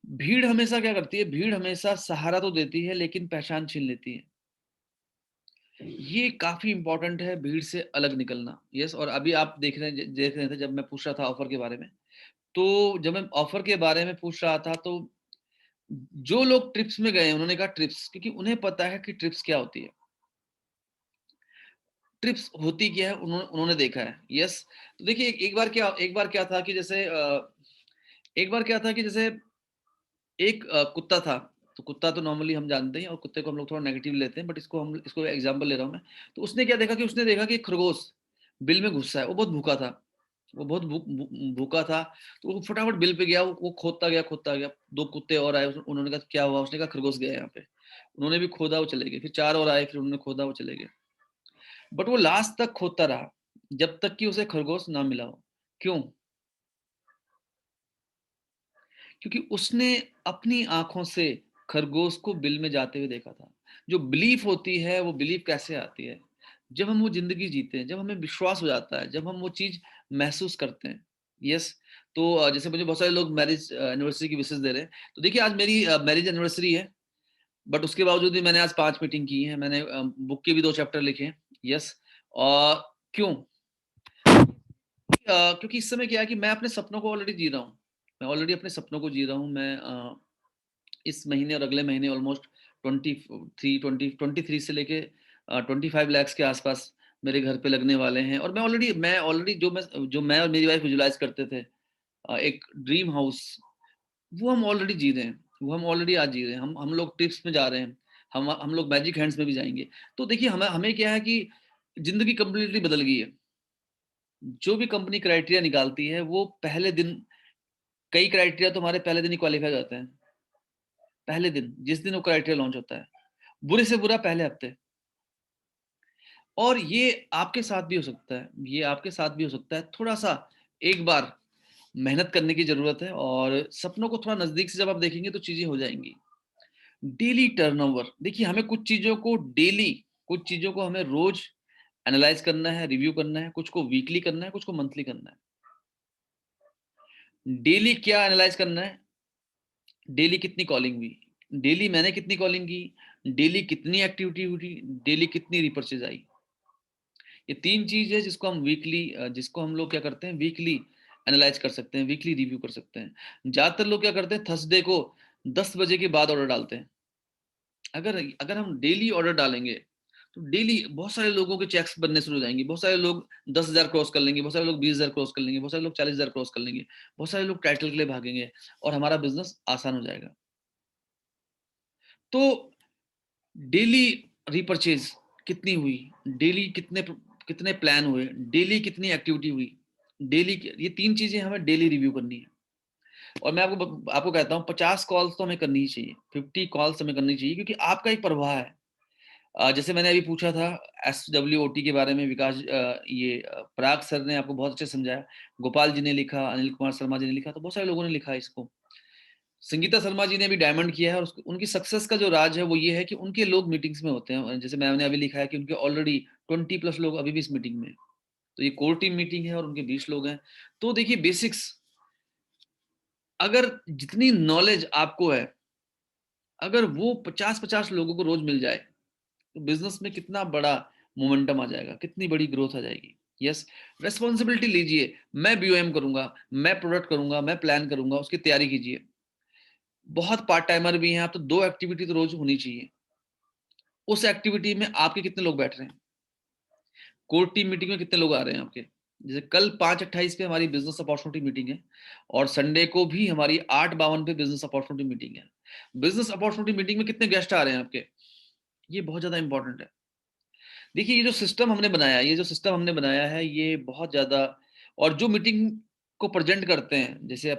भीड़ हमेशा क्या करती है? भीड़ हमेशा सहारा तो देती है लेकिन पहचान छीन लेती है। ये काफ़ी इम्पोर्टेंट है भीड़ से अलग निकलना। यस, और अभी आप देख रहे थे जब मैं पूछ रहा था ऑफ़र के बारे में, तो जब मैं ऑफ़र के बारे में पूछ रहा था तो जो लोग ट्रिप्स में गए उन्होंने कहा ट्रिप्स, क्योंकि उन्हें पता है कि ट्रिप्स क्या होती है। ट्रिप्स होती क्या है उन्होंने देखा है। यस, तो देखिए एक बार क्या था कि जैसे एक बार क्या था कि जैसे एक कुत्ता था, तो कुत्ता तो नॉर्मली हम जानते हैं और कुत्ते को हम लोग थोड़ा नेगेटिव लेते हैं, बट इसको एग्ज़ाम्पल ले रहा हूँ मैं। तो उसने क्या देखा कि उसने देखा कि एक खरगोश बिल में घुसा है, वो बहुत भूखा था। वो बहुत भूखा था, तो वो फटाफट बिल पे गया, वो खोदता गया। 2 कुत्ते और आए, उन्होंने कहा क्या हुआ? उसने कहा खरगोश गया है यहाँ पे। उन्होंने भी खोदा, वो चले गए। फिर 4 और आए, फिर उन्होंने खोदा, वो चले गए। बट वो लास्ट तक खोदता रहा, जब तक कि उसे खरगोश ना मिला हो। क्यों? क्योंकि उसने अपनी आँखों से खरगोश को बिल में जाते हुए देखा था। जो बिलीफ होती है, वो बिलीफ कैसे आती है? जब हम वो ज़िंदगी जीते हैं, जब हमें विश्वास हो जाता है, जब हम वो चीज़ महसूस करते हैं। यस, तो जैसे मुझे बहुत सारे लोग मैरिज एनिवर्सरी की विशेस दे रहे हैं। तो देखिए आज मेरी मैरिज एनिवर्सरी है, बट उसके बावजूद भी मैंने आज 5 मीटिंग की है। मैंने बुक के भी 2 चैप्टर लिखे हैं। यस, और क्यों? क्योंकि इस समय क्या है कि मैं अपने सपनों को ऑलरेडी जी रहा हूँ। मैं ऑलरेडी अपने सपनों को जी रहा हूँ। मैं इस महीने और अगले महीने ऑलमोस्ट 23 से लेके 25 लैक्स के आसपास मेरे घर पे लगने वाले हैं। और मैं ऑलरेडी जो मैं और मेरी वाइफ विजुलाइज़ करते थे, एक ड्रीम हाउस, वो हम ऑलरेडी जी रहे हैं। वो हम ऑलरेडी आज जी रहे हैं। हम लोग ट्रिप्स में जा रहे हैं। हम लोग मैजिक हैंड्स में भी जाएँगे। तो देखिए हमें हमें क्या है कि ज़िंदगी कंप्लीटली बदल गई है। जो भी कंपनी क्राइटेरिया निकालती है, वो पहले दिन, कई क्राइटेरिया तो हमारे पहले दिन ही क्वालीफाई हो जाते हैं। पहले दिन, जिस दिन वो क्राइटेरिया लॉन्च होता है। बुरे से बुरा पहले हफ्ते। और ये आपके साथ भी हो सकता है, ये आपके साथ भी हो सकता है। थोड़ा-सा एक बार मेहनत करने की ज़रूरत है और सपनों को थोड़ा नज़दीक से जब आप देखेंगे तो चीज़ें हो जाएँगी। डेली टर्नओवर, देखिए हमें कुछ चीज़ों को हमें रोज़ एनालाइज़ करना है, रिव्यू करना है, कुछ को वीकली करना है, कुछ को मंथली करना है। डेली क्या एनालाइज़ करना है? डेली कितनी कॉलिंग हुई? डेली मैंने कितनी कॉलिंग की? डेली कितनी एक्टिविटी हुई? डेली कितनी रीपर्चेज़ आई? ये 3 चीज़ है जिसको हम लोग क्या करते हैं वीकली एनालाइज़ कर सकते हैं, वीकली रिव्यू कर सकते हैं। ज़्यादातर लोग क्या करते हैं थर्सडे को 10 बजे के बाद ऑर्डर डालते हैं। अगर अगर हम डेली ऑर्डर डालेंगे, तो डेली बहुत सारे लोगों के चेक्स बनने शुरू हो जाएँगे। बहुत सारे लोग 10,000 क्रॉस कर लेंगे, बहुत सारे लोग 20,000 क्रॉस कर लेंगे, बहुत सारे लोग 40,000 क्रॉस कर लेंगे, बहुत सारे लोग टाइटल के लिए भागेंगे और हमारा बिज़नेस आसान हो जाएगा। तो डेली रीपर्चेज़ कितनी हुई? डेली कितने प्लान हुए? डेली कितनी एक्टिविटी हुई? ये 3 चीज़ें हमें डेली रिव्यू करनी है। और मैं आपको कहता हूँ 50 कॉल्स तो हमें करनी ही चाहिए, 50 कॉल्स हमें करनी चाहिए, क्योंकि आपका एक प्रवाह है। जैसे मैंने अभी पूछा था SWOT के बारे में, विकास पराग सर ने आपको बहुत अच्छे से समझाया, गोपाल जी ने लिखा, अनिल कुमार शर्मा जी ने लिखा, तो बहुत सारे लोगों ने लिखा है इसको। संगीता शर्मा जी ने भी डायमंड किया है, और उनकी सक्सेस का जो राज है वो ये है कि उनके लोग मीटिंग्स में होते हैं। जैसे मैंने अभी लिखा है कि उनके ऑलरेडी 20 प्लस लोग अभी भी इस मीटिंग में हैं। तो ये कोर टीम मीटिंग है और उनके 20 लोग हैं। तो देखिए बेसिक्स, अगर जितनी नॉलेज आपको है, अगर वो 50-50 लोगों को रोज मिल जाए, तो बिजनेस में कितना बड़ा मोमेंटम आ जाएगा, कितनी बड़ी ग्रोथ आ जाएगी। यस, रेस्पॉन्सिबिलिटी लीजिए। मैं बीओएम करूंगा, मैं प्रोडक्ट करूंगा, मैं प्लान करूंगा, उसकी तैयारी कीजिए। बहुत पार्ट टाइमर भी हैं आप, तो 2 एक्टिविटी तो रोज होनी चाहिए। उस एक्टिविटी में आपके कितने लोग बैठ रहे हैं? कोर टीम मीटिंग में कितने लोग आ रहे हैं आपके? जैसे कल 5:28 पे हमारी बिजनेस अपॉर्चुनिटी मीटिंग है, और संडे को भी हमारी 8:52 पे बिजनेस अपॉर्चुनिटी मीटिंग है। बिजनेस अपॉर्चुनिटी मीटिंग में कितने गेस्ट आ रहे हैं आपके? ये बहुत ज्यादा इंपॉर्टेंट है। देखिए, ये जो सिस्टम हमने बनाया है, ये बहुत ज़्यादा, और जो मीटिंग को प्रेज़ेंट करते हैं, जैसे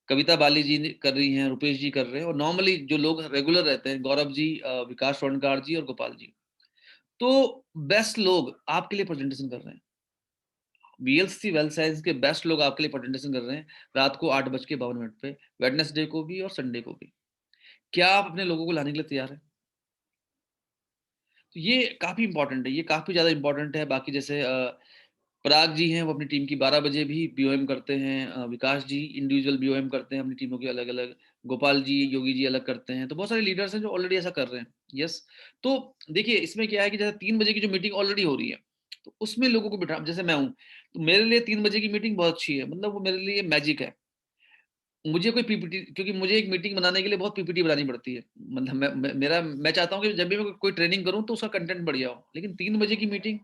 कविता बाली जी कर रही हैं, रुपेश जी कर रहे हैं, और नॉर्मली जो लोग रेगुलर रहते हैं, गौरव जी, विकास स्वर्णकार जी और गोपाल जी। तो बेस्ट लोग आपके लिए प्रेज़ेंटेशन कर रहे हैं। वीएलसीसी वेल्थ साइंस के बेस्ट लोग आपके लिए प्रेज़ेंटेशन कर रहे हैं, रात को 8:52 पे, वेडनेसडे को भी और संडे को भी। क्या आप अपने लोगों को लाने के लिए तैयार हैं? तो ये काफ़ी इम्पोर्टेंट है, ये काफ़ी ज़्यादा इम्पोर्टेंट है। बाकी जैसे पराग जी हैं, वो अपनी टीम की 12 बजे भी बीओएम करते हैं। विकास जी इंडिविजुअल बीओएम करते हैं अपनी टीमों के अलग-अलग। गोपाल जी, योगी जी अलग करते हैं। तो बहुत सारे लीडर्स हैं जो ऑलरेडी ऐसा कर रहे हैं। यस, तो देखिए इसमें क्या है कि जैसे 3 बजे की जो मीटिंग ऑलरेडी हो रही है, तो उसमें लोगों को बिठा, जैसे मैं हूँ, तो मेरे लिए 3 बजे की मीटिंग बहुत अच्छी है। मतलब वो मेरे लिए मैजिक है। मुझे कोई पीपीटी, क्योंकि मुझे एक मीटिंग बनाने के लिए बहुत पीपीटी बनानी पड़ती है। मतलब मैं चाहता हूँ कि जब भी मैं कोई ट्रेनिंग करूँ तो उसका कंटेंट बढ़िया हो। लेकिन 3 बजे की मीटिंग,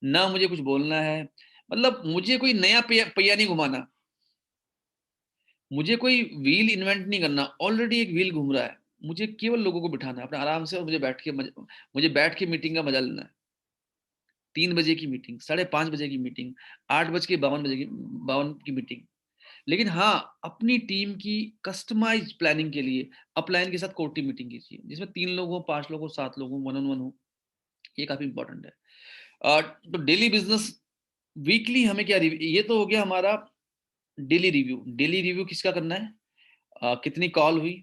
ना मुझे कुछ बोलना है, मतलब मुझे कोई नया पहिया पहिया नहीं घुमाना, मुझे कोई व्हील इन्वेंट नहीं करना, ऑलरेडी एक व्हील घूम रहा है। मुझे केवल लोगों को बिठाना है अपने आराम से, और मुझे बैठ के मीटिंग का मजा लेना है। 3 बजे की मीटिंग, 5:30 बजे की मीटिंग, 8:52 की मीटिंग। लेकिन हाँ, अपनी टीम की कस्टमाइज्ड प्लानिंग के लिए अपलाइन के साथ कोर टीम मीटिंग कीजिए, जिसमें 3 लोग हो, 5 लोग हो, 7 लोग हो, वन ऑन वन हो। ये काफ़ी इंपॉर्टेंट है। तो डेली बिज़नेस, वीकली हमें क्या रिव ये तो हो गया हमारा डेली रिव्यू। डेली रिव्यू किसका करना है? कितनी कॉल हुई,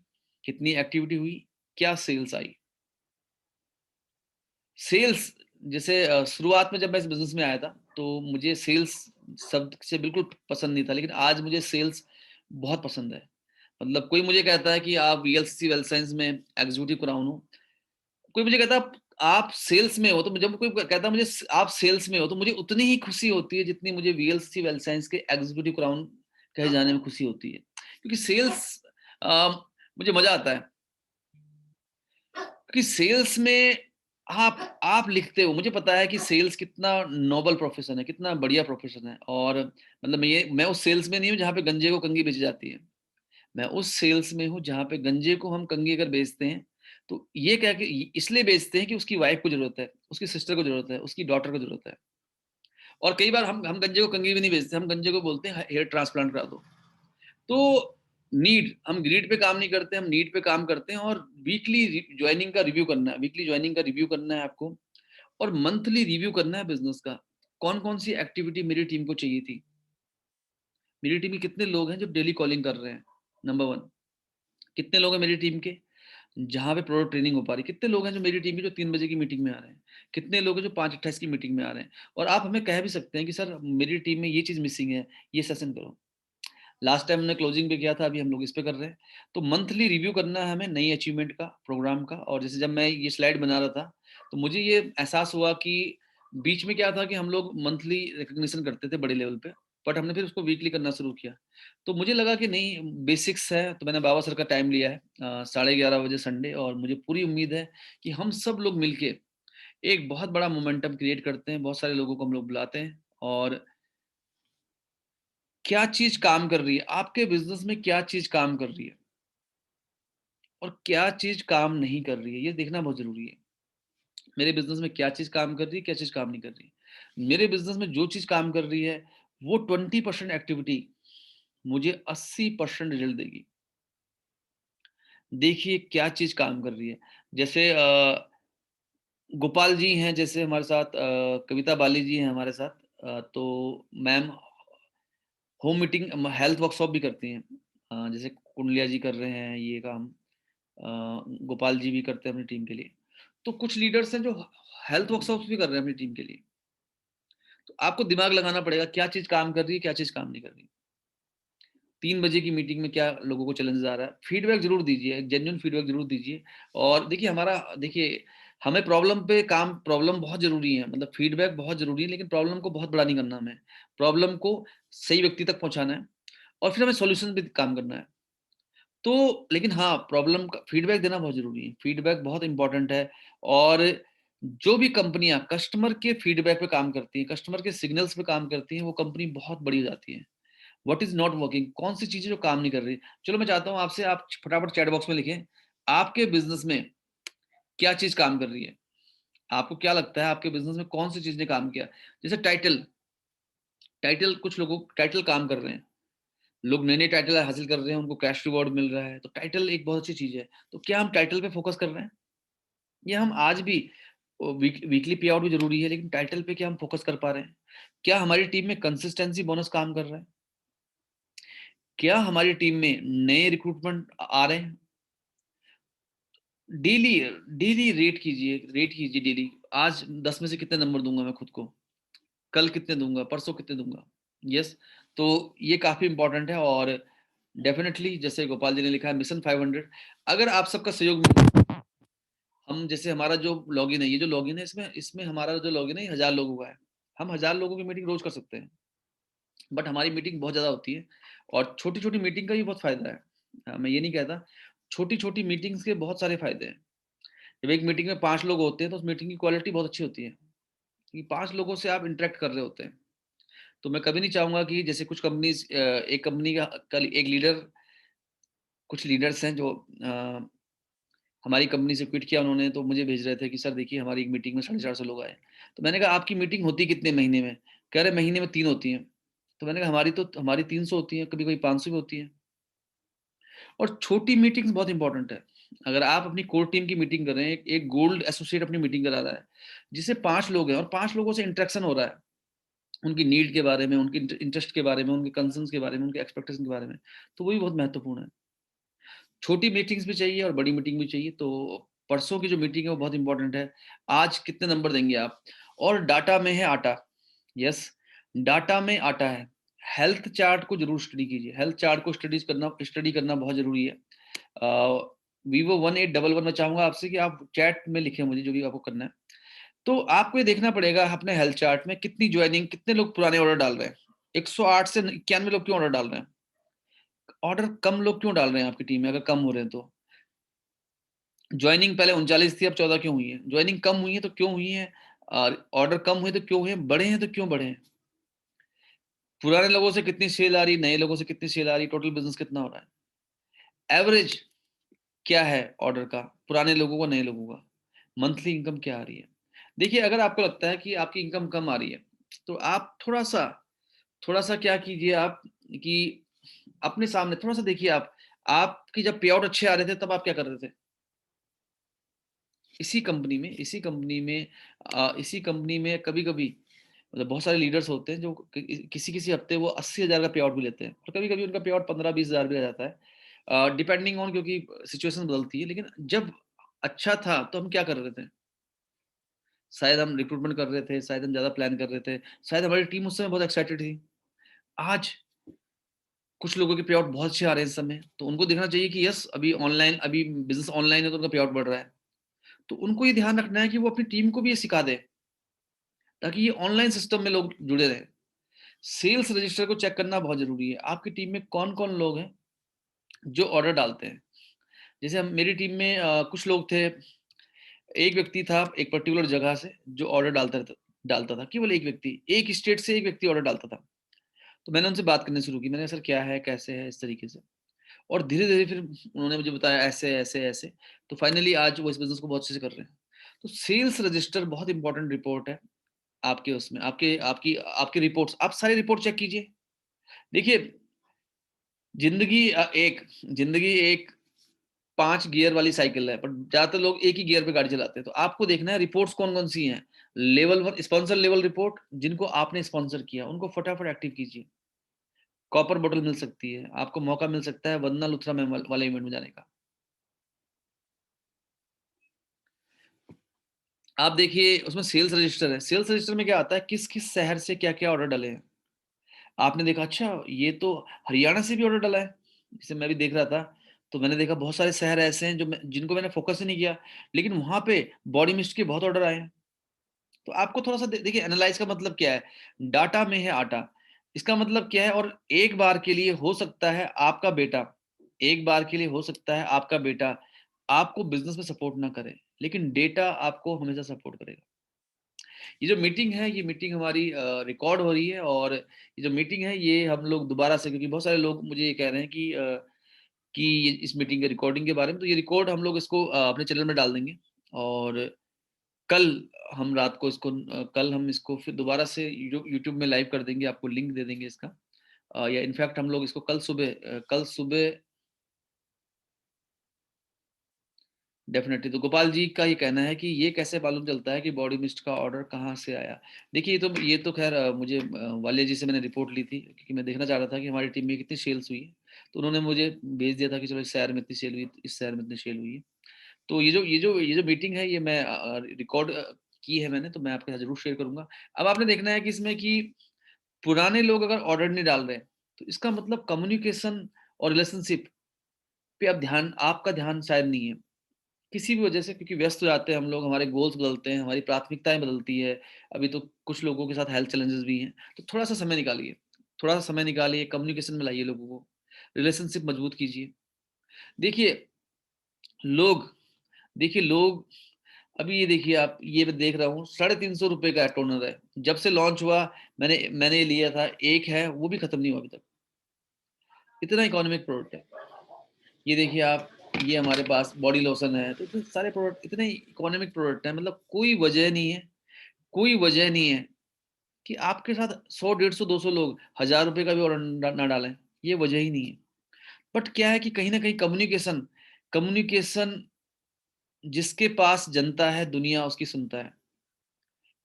कितनी एक्टिविटी हुई, क्या सेल्स आई। सेल्स, जैसे शुरुआत में जब मैं इस बिज़नेस में आया था, तो मुझे सेल्स शब्द से बिल्कुल पसंद नहीं था, लेकिन आज मुझे सेल्स बहुत पसंद है। मतलब कोई मुझे कहता है कि आप वीएलसीसी वेल्थ साइंस में एग्जीक्यूटिव क्राउन हो, कोई मुझे कहता है आप सेल्स में हो, तो जब कोई कहता है मुझे आप सेल्स में हो, तो मुझे उतनी ही खुशी होती है जितनी मुझे वीएलसीसी वेल्थ साइंस के एग्जीक्यूटिव क्राउन कहे जाने में खुशी होती है। क्योंकि सेल्स, मुझे मजा आता है, क्योंकि सेल्स में आप लिखते हो, मुझे पता है कि सेल्स कितना नोबल प्रोफेशन है, कितना बढ़िया प्रोफेशन है। और मतलब मैं उस सेल्स में नहीं हूँ जहाँ पे गंजे को कंघी बेची जाती है। मैं उस सेल्स में हूँ जहाँ पे गंजे को हम कंघी अगर बेचते हैं, तो ये कह के इसलिए बेचते हैं कि उसकी वाइफ को जरूरत है, उसकी सिस्टर को जरूरत है, उसकी डॉटर को जरूरत है। और कई बार हम गंजे को कंघी भी नहीं बेचते, हम गंजे को बोलते हैं हेयर ट्रांसप्लांट करा दो। तो नीड, हम ग्रीड पे काम नहीं करते, हम नीड पे काम करते हैं। और वीकली ज्वाइनिंग का रिव्यू करना है, वीकली ज्वाइनिंग का रिव्यू करना है आपको, और मंथली रिव्यू करना है बिजनेस का। कौन कौन सी एक्टिविटी मेरी टीम को चाहिए थी, मेरी टीम में कितने लोग हैं जो डेली कॉलिंग कर रहे हैं, नंबर वन। कितने लोग हैं मेरी टीम के जहाँ पे प्रोडक्ट ट्रेनिंग हो पा रही, कितने लोग हैं जो मेरी टीम के जो 3 बजे की मीटिंग में आ रहे हैं, कितने लोग हैं जो 5:28 की मीटिंग में आ रहे हैं। और आप हमें कह भी सकते हैं कि सर मेरी टीम में ये चीज़ मिसिंग है, ये सेशन करो। लास्ट टाइम हमने क्लोजिंग पे किया था, अभी हम लोग इस पे कर रहे हैं। तो मंथली रिव्यू करना है हमें नई अचीवमेंट का, प्रोग्राम का। और जैसे जब मैं ये स्लाइड बना रहा था, तो मुझे ये एहसास हुआ कि बीच में क्या था कि हम लोग मंथली रिकॉग्निशन करते थे बड़े लेवल पे, बट हमने फिर उसको वीकली करना शुरू किया। तो मुझे लगा कि नहीं, बेसिक्स है, तो मैंने बाबा सर का टाइम लिया है 11:30 बजे संडे। और मुझे पूरी उम्मीद है कि हम सब लोग मिलके एक बहुत बड़ा मोमेंटम क्रिएट करते हैं, बहुत सारे लोगों को हम लोग बुलाते हैं। और क्या चीज़ काम कर रही है, आपके बिज़नेस में क्या चीज़ काम कर रही है और क्या चीज़ काम नहीं कर रही है, ये देखना बहुत ज़रूरी है। मेरे बिज़नेस में क्या चीज़ काम कर रही है, क्या चीज़ काम नहीं कर रही है। मेरे बिज़नेस में जो चीज़ काम कर रही है, वो 20% एक्टिविटी मुझे 80% रिज़ल्ट देगी। देखिए क्या चीज़ काम कर रही है। जैसे गोपाल जी हैं जैसे हमारे साथ, कविता बाली जी हैं हमारे साथ, तो ma'am home meeting health workshop भी करती हैं, जैसे कुंडलिया जी कर रहे हैं ये काम, गोपाल जी भी करते हैं अपनी टीम के लिए। तो कुछ लीडर्स हैं जो हेल्थ वर्कशॉप्स भी कर रहे हैं अपनी टीम के लिए। तो आपको दिमाग लगाना पड़ेगा क्या चीज़ काम कर रही है, क्या चीज़ काम नहीं कर रही। 3 बजे की मीटिंग में क्या लोगों को चैलेंजेस आ रहा है, फीडबैक ज़रूर दीजिए, एक जेन्युइन फीडबैक ज़रूर दीजिए। और देखिए हमें प्रॉब्लम बहुत ज़रूरी है, मतलब फीडबैक बहुत ज़रूरी है, लेकिन प्रॉब्लम को बहुत बड़ा नहीं करना हमें। प्रॉब्लम को सही व्यक्ति तक पहुँचाना है और फिर हमें सॉल्यूशन पे काम करना है। तो लेकिन हाँ, प्रॉब्लम का फीडबैक देना बहुत ज़रूरी है, फीडबैक बहुत इम्पोर्टेंट है। और जो भी कंपनियाँ कस्टमर के फीडबैक पे काम करती हैं, कस्टमर के सिग्नल्स पे काम करती हैं, वो कंपनी बहुत बड़ी हो जाती है। व्हाट इज़ नॉट वर्किंग, कौन सी चीज़ें जो काम नहीं कर रही। चलो मैं चाहता हूँ आपसे, आप फटाफट चैट बॉक्स में लिखें, आपके बिज़नेस में क्या चीज़ काम कर रही है? आपको क्या लगता है आपके बिज़नेस में कौन-सी चीज़ ने काम किया? जैसे टाइटल, टाइटल कुछ लोगों टाइटल काम कर रहे हैं। लोग नए-नए टाइटल हासिल कर रहे हैं, उनको कैश रिवॉर्ड मिल रहा है, तो टाइटल एक बहुत अच्छी चीज़ है। तो क्या हम टाइटल पे फ़ोकस कर रहे हैं? या हम आज भी वीकली पे आउट भी ज़रूरी है, लेकिन टाइटल पे क्या हम फ़ोकस कर पा रहे हैं? क्या हमारी टीम में कंसिस्टेंसी बोनस काम कर रहा है? क्या हमारी टीम में नए रिक्रूटमेंट आ रहे हैं? डेली डेली रेट कीजिए डेली। आज 10 में से कितने नंबर दूँगा मैं खुद को? कल कितने दूँगा? परसों कितने दूँगा? यस, तो ये काफ़ी इम्पोर्टेंट है। और डेफ़िनिटली जैसे गोपाल जी ने लिखा है मिशन 500, अगर आप सबका सहयोग हम जैसे हमारा जो लॉगिन है, ये जो लॉगिन है इसमें इसमें हमारा जो लॉगिन है ये 1000 लोगों का है। हम 1000 लोगों की मीटिंग रोज़ कर सकते हैं, बट हमारी मीटिंग बहुत ज़्यादा होती है और छोटी-छोटी मीटिंग का भी बहुत फ़ायदा है। मैं ये नहीं कहता, छोटी-छोटी मीटिंग्स के बहुत सारे फ़ायदे हैं। जब एक मीटिंग में 5 लोग होते हैं तो उस मीटिंग की क्वालिटी बहुत अच्छी होती है, कि 5 लोगों से आप इंटरैक्ट कर रहे होते हैं। तो मैं कभी नहीं चाहूँगा कि जैसे कुछ कंपनीज़, एक कंपनी का कल एक लीडर कुछ लीडर्स हैं जो हमारी कंपनी से क्विट किया उन्होंने, तो मुझे भेज रहे थे कि सर देखिए हमारी एक मीटिंग में 450 लोग आए। तो मैंने कहा आपकी मीटिंग होती कितने महीने में? कह रहे महीने में 3 होती हैं। तो मैंने कहा हमारी 300 होती हैं, कभी-कभी 500 भी होती हैं। और छोटी मीटिंग्स बहुत इंपॉर्टेंट है। अगर आप अपनी कोर टीम की मीटिंग कर रहे हैं, एक गोल्ड एसोसिएट अपनी मीटिंग करा रहा है, जिससे 5 लोग हैं और 5 लोगों से इंटरेक्शन हो रहा है, उनकी नीड के बारे में, उनकी इंटरेस्ट के बारे में, उनके कंसर्न्स के बारे में, उनके एक्सपेक्टेशन के बारे में, तो वो भी बहुत महत्वपूर्ण है। छोटी मीटिंग्स भी चाहिए और बड़ी मीटिंग भी चाहिए, तो परसों की जो मीटिंग है वो बहुत इंपॉर्टेंट है। आज कितने नंबर देंगे आप? और डाटा में है आटा। यस, डाटा में आटा है। हेल्थ चार्ट को ज़रूर स्टडी कीजिए। हेल्थ चार्ट को स्टडी करना बहुत ज़रूरी है। वीवो 1811 मैं चाहूँगा आपसे कि आप चैट में लिखें मुझे जो भी आपको करना है। तो आपको ये देखना पड़ेगा अपने हेल्थ चार्ट में कितनी जॉइनिंग, कितने लोग पुराने ऑर्डर डाल रहे हैं। 108 से 91 लोग क्यों ऑर्डर डाल रहे हैं? ऑर्डर कम लोग क्यों डाल रहे हैं आपकी टीम में अगर कम हो रहे हैं तो? जॉइनिंग पहले 39 थी, अब 14 क्यों हुई है? जॉइनिंग कम हुई है तो क्यों हुई है? और ऑर्डर कम हुए तो क्यों हुए? बढ़े हैं तो क्यों बढ़े हैं? पुराने लोगों से कितनी सेल आ रही है, नए लोगों से कितनी सेल आ रही है, टोटल बिज़नेस कितना हो रहा है? एवरेज क्या है ऑर्डर का, पुराने लोगों का, नए लोगों का? मंथली इनकम क्या आ रही है? देखिए अगर आपको लगता है कि आपकी इनकम कम आ रही है, तो आप थोड़ा-सा क्या कीजिए आप कि अपने सामने थोड़ा-सा देखिए आप, आपकी जब पे आउट अच्छे आ रहे थे तब आप क्या कर रहे थे? इसी कंपनी में कभी-कभी मतलब बहुत सारे लीडर्स होते हैं जो किसी-किसी हफ्ते वो 80,000 का पे आउट भी लेते हैं और कभी-कभी उनका पे आउट 15-20,000 भी आ जाता है। डिपेंडिंग ऑन, क्योंकि सिचुएशन बदलती है। लेकिन जब अच्छा था तो हम क्या कर रहे थे? शायद हम रिक्रूटमेंट कर रहे थे, शायद हम ज़्यादा प्लान कर रहे थे, शायद हमारी टीम उस समय बहुत एक्साइटेड थी। आज कुछ लोगों के पे आउट बहुत अच्छे आ रहे हैं इस समय, तो उनको देखना चाहिए कि यस अभी बिज़नेस ऑनलाइन है तो उनका पे आउट बढ़ रहा है। तो उनको ये ध्यान रखना है कि वो अपनी टीम को भी ये सिखा दें, ताकि ये ऑनलाइन सिस्टम में लोग जुड़े रहें। सेल्स रजिस्टर को चेक करना बहुत ज़रूरी है। आपकी टीम में कौन-कौन लोग हैं जो ऑर्डर डालते हैं? जैसे हम मेरी टीम में कुछ लोग थे, एक व्यक्ति था एक पर्टिकुलर जगह से जो ऑर्डर डालता था, केवल एक व्यक्ति, एक स्टेट से एक व्यक्ति ऑर्डर डालता था। तो मैंने उनसे बात करनी शुरू की। मैंने कहा सर क्या है, कैसे है? इस तरीके से। और धीरे-धीरे फिर उन्होंने मुझे बताया ऐसे, ऐसे, ऐसे। तो फाइनली आज वो इस बिज़नेस को बहुत अच्छे से कर रहे हैं। तो सेल्स रजिस्टर बहुत इंपॉर्टेंट रिपोर्ट है आपके उसमें, आपके आपकी आपकी रिपोर्ट्स, आप सारी रिपोर्ट चेक कीजिए। देखिए ज़िंदगी एक 5 गियर वाली साइकिल है, पर ज़्यादातर लोग एक ही गियर पे गाड़ी चलाते हैं। तो आपको देखना है रिपोर्ट्स कौन-कौन सी हैं। लेवल 1 स्पॉन्सर लेवल रिपोर्ट, जिनको आपने स्पॉन्सर किया, उनको फटाफट एक्टिव कीजिए। कॉपर बॉटल मिल सकती है, आपको मौका मिल सकता है वंदना लुथरा मेमोरियल वाले इवेंट में जाने का। आप देखिए उसमें सेल्स रजिस्टर है, सेल्स रजिस्टर में क्या आता है, किस-किस शहर से क्या-क्या ऑर्डर डले हैं। आपने देखा अच्छा ये तो हरियाणा से भी ऑर्डर डला है, जैसे मैं भी देख रहा था, तो मैंने देखा बहुत सारे शहर ऐसे हैं जो जिनको मैंने फ़ोकस ही नहीं किया, लेकिन वहाँ पे बॉडी मिस्ट के बहुत ऑर्डर आए हैं। तो आपको थोड़ा-सा देखिए एनालाइज़ का मतलब क्या है, डाटा में है आटा। इसका मतलब क्या है, और एक बार के लिए हो सकता है आपका बेटा, एक बार के लिए हो सकता है आपका बेटा आपको बिज़नेस में सपोर्ट ना करे, लेकिन डेटा आपको हमेशा सपोर्ट करेगा। ये जो मीटिंग है, ये मीटिंग हमारी रिकॉर्ड हो रही है, और ये जो मीटिंग है ये हम लोग दोबारा से, क्योंकि बहुत सारे लोग मुझे ये कह रहे हैं कि ये इस मीटिंग के रिकॉर्डिंग के बारे में, तो ये रिकॉर्ड हम लोग इसको अपने चैनल में डाल देंगे, और कल हम रात को इसको कल हम इसको फिर दोबारा से यूट्यूब में लाइव कर देंगे, आपको लिंक दे देंगे इसका, या इनफैक्ट हम लोग इसको कल सुबह डेफ़िनेटली। तो गोपाल जी का ये कहना है कि ये कैसे मालूम चलता है कि बॉडी मिस्ट का ऑर्डर कहाँ से आया? देखिए ये तो ख़ैर मुझे वालिया जी से मैंने रिपोर्ट ली थी, क्योंकि मैं देखना चाह रहा था कि हमारी टीम में कितनी सेल्स हुई है। तो उन्होंने मुझे भेज दिया था कि चलो इस शहर में इतनी सेल हुई, इस शहर में इतनी सेल हुई है। तो ये जो मीटिंग है, ये मैं रिकॉर्ड की है मैंने, तो मैं आपके साथ ज़रूर शेयर करूँगा। अब आपने देखना है कि इसमें कि पुराने लोग अगर ऑर्डर नहीं डाल रहे हैं, तो इसका मतलब कम्युनिकेशन और रिलेशनशिप पे अब आपका ध्यान शायद नहीं है। किसी भी वजह से, क्योंकि व्यस्त हो जाते हैं हम लोग, हमारे गोल्स बदलते हैं, हमारी प्राथमिकताएँ बदलती है। अभी तो कुछ लोगों के साथ हेल्थ चैलेंजेस भी हैं, तो थोड़ा-सा समय निकालिए, कम्युनिकेशन में लाइए लोगों को, रिलेशनशिप मजबूत कीजिए। देखिए, लोग लोग अभी ये देखिए, आप ये मैं देख रहा हूँ ₹350 का टोनर है। जब से लॉन्च हुआ मैंने ये लिया था, एक है वो भी खत्म नहीं हुआ अभी तक। इतना इकोनॉमिक प्रोडक्ट है। ये देखिए आप, ये हमारे पास बॉडी लोशन है, तो इतने सारे प्रोडक्ट, इतने इकोनॉमिक प्रोडक्ट हैं, मतलब कोई वजह नहीं है कि आपके साथ 100, 150, 200 लोग ₹1000 का भी ऑर्डर ना डालें, ये वजह ही नहीं है। बट क्या है कि कहीं न कहीं कम्युनिकेशन कम्युनिकेशन जिसके पास जनता है, दुनिया उसकी सुनता है।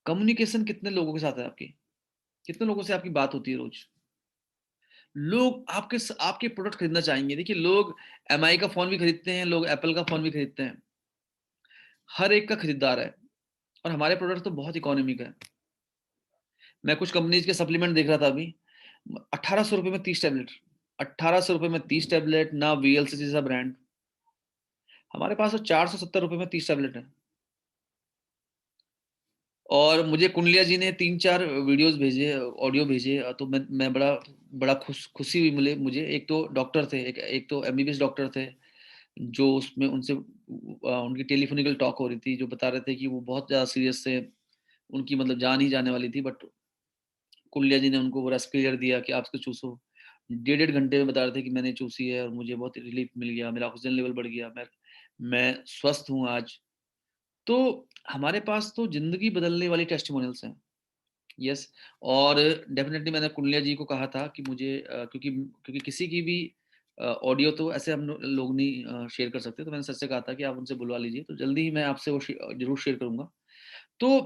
कम्युनिकेशन कितने लोगों के साथ है आपकी? कितने लोगों से आपकी बात होती है रोज़? लोग आपके प्रोडक्ट खरीदना चाहेंगे। देखिए, लोग एमआई का फ़ोन भी खरीदते हैं, लोग एप्पल का फ़ोन भी खरीदते हैं। हर एक का खरीदार है, और हमारे प्रोडक्ट तो बहुत इकोनॉमिक है। मैं कुछ कंपनीज़ के सप्लीमेंट देख रहा था अभी, ₹1800 में 30 टैबलेट, ₹1800 में 30 टैबलेट, ना वीएलसीसी जैसा ब्रांड। हमारे पास तो ₹470 में 30 टैबलेट है। और मुझे कुंडलिया जी ने 3-4 वीडियोज़ भेजे, ऑडियो भेजे, तो मैं बड़ा बड़ा खुशी हुई मुझे। एक तो डॉक्टर थे, एक तो एमबीबीएस डॉक्टर थे, जो उसमें उनसे उनकी टेलीफ़ोनिकल टॉक हो रही थी, जो बता रहे थे कि वो बहुत ज़्यादा सीरियस थे, उनकी मतलब जान ही जाने वाली थी, बट कुंडलिया जी ने उनको वो रेस्पिरेटर दिया कि आप इसको चूसो। डेढ़-डेढ़ घंटे में बता रहे थे कि मैंने चूसी है और मुझे बहुत रिलीफ़ मिल गया, मेरा ऑक्सीजन लेवल बढ़ गया, मैं स्वस्थ हूँ आज। तो हमारे पास तो ज़िंदगी बदलने वाली टेस्टिमोनियल्स हैं। यस। और डेफ़िनेटली मैंने कुंडलिया जी को कहा था कि मुझे क्योंकि किसी की भी ऑडियो तो ऐसे हम लोग नहीं शेयर कर सकते, तो मैंने सर से कहा था कि आप उनसे बुलवा लीजिए, तो जल्दी ही मैं आपसे वो ज़रूर शेयर करूँगा। तो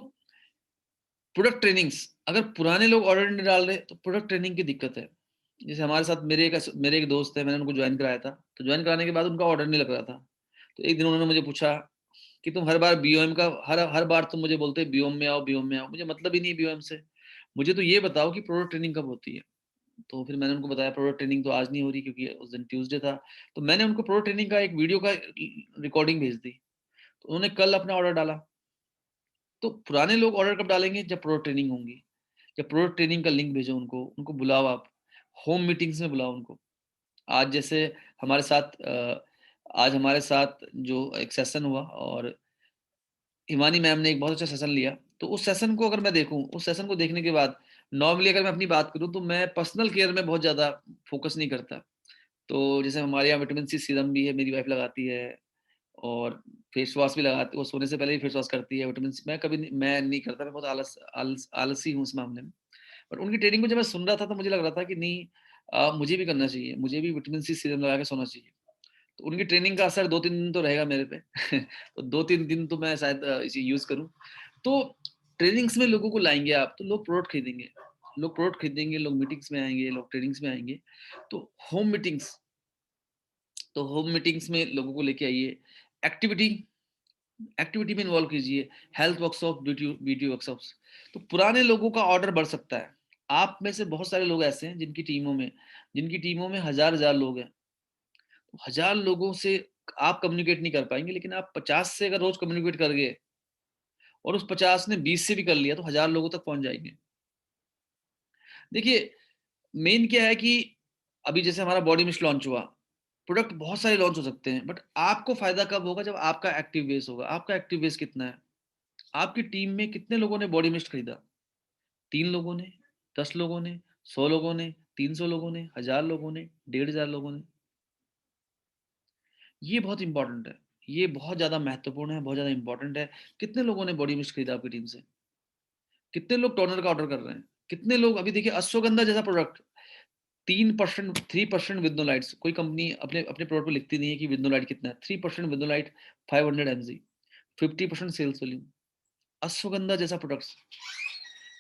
प्रोडक्ट ट्रेनिंग्स, अगर पुराने लोग ऑर्डर नहीं डाल रहे, तो प्रोडक्ट ट्रेनिंग की दिक्कत है। जैसे हमारे साथ मेरे एक दोस्त है, मैंने उनको जॉइन कराया था, तो जॉइन कराने के बाद उनका ऑर्डर नहीं लग रहा था। तो एक दिन उन्होंने मुझे पूछा कि तुम हर बार बीओएम का हर हर बार तुम मुझे बोलते हो बीओएम में आओ, मुझे मतलब ही नहीं है बीओएम से। मुझे तो ये बताओ कि प्रोडक्ट ट्रेनिंग कब होती है? तो फिर मैंने उनको बताया प्रोडक्ट ट्रेनिंग तो आज नहीं हो रही, क्योंकि उस दिन ट्यूसडे था। तो मैंने उनको प्रोडक्ट ट्रेनिंग का एक वीडियो का रिकॉर्डिंग भेज दी। तो उन्होंने कल अपना ऑर्डर डाला। तो पुराने लोग ऑर्डर कब डालेंगे? जब प्रोडक्ट ट्रेनिंग होंगी। जब प्रोडक्ट ट्रेनिंग का लिंक भेजो उनको, उनको बुलाओ आप, होम मीटिंग्स में बुलाओ उनको। आज जैसे हमारे साथ आज हमारे साथ जो एक सेशन हुआ, और हिमानी मैम ने एक बहुत अच्छा सेशन लिया। तो उस सेशन को अगर मैं देखूँ, उस सेशन को देखने के बाद नॉर्मली अगर मैं अपनी बात करूँ, तो मैं पर्सनल केयर में बहुत ज़्यादा फ़ोकस नहीं करता। तो जैसे हमारे यहाँ विटामिन सी सीरम भी है, मेरी वाइफ़ लगाती है, और फेस वॉश भी लगाती, वो सोने से पहले ही फेस वॉश करती है। विटामिन सी मैं नहीं करता, मैं बहुत आलसी हूँ इस मामले में। और उनकी ट्रेनिंग को जब मैं सुन रहा था, तो मुझे लग रहा था कि नहीं, मुझे भी करना चाहिए, मुझे भी विटामिन सी सीरम लगा के सोना चाहिए। तो उनकी ट्रेनिंग का असर 2-3 दिन तो रहेगा मेरे पे तो 2-3 दिन तो मैं शायद इसे यूज़ करूँ। तो ट्रेनिंग्स में लोगों को लाएँगे आप, तो लोग प्रोडक्ट खरीदेंगे। लोग प्रोडक्ट खरीदेंगे, लोग मीटिंग्स में आएँगे, लोग ट्रेनिंग्स में आएँगे। तो होम मीटिंग्स में लोगों को लेके आइए। एक्टिविटी एक्टिविटी में इन्वॉल्व कीजिए, हेल्थ वर्कशॉप, ब्यूटी वर्कशॉप्स। तो पुराने लोगों का ऑर्डर बढ़ सकता है। आप में से बहुत सारे लोग ऐसे हैं जिनकी टीमों में हज़ार-हज़ार लोग हैं। तो 1000 लोगों से आप कम्युनिकेट नहीं कर पाएँगे, लेकिन आप 50 से अगर रोज़ कम्युनिकेट कर गए और उस 50 ने 20 से भी कर लिया, तो 1000 लोगों तक पहुँच जाएँगे। देखिए, मेन क्या है कि अभी जैसे हमारा बॉडी मिस्ट लॉन्च हुआ, प्रोडक्ट बहुत सारे लॉन्च हो सकते हैं, बट आपको फ़ायदा कब होगा जब आपका एक्टिव बेस होगा। आपका एक्टिव बेस कितना है? आपकी टीम में कितने लोगों ने बॉडी मिस्ट खरीदा? 3 लोगों ने, 10 लोगों ने, 100 लोगों ने, 300 लोगों ने, 1000 लोगों ने, 1500 लोगों ने। ये बहुत इम्पोर्टेंट है। ये बहुत ज़्यादा महत्वपूर्ण है, बहुत ज़्यादा इम्पोर्टेंट है। कितने लोगों ने बॉडी मिस्ट खरीदा आपकी टीम से? कितने लोग टोनर का ऑर्डर कर रहे हैं? कितने लोग अभी देखिए अश्वगंधा जैसा प्रोडक्ट 3% 3% विथनोलाइट्स कोई कंपनी अपने अपने प्रोडक्ट पे लिखती नहीं है कि विथनोलाइट कितना है। 3% विथनोलाइट 500 एमजी 50% सेल्स वॉल्यूम। अश्वगंधा जैसा प्रोडक्ट्स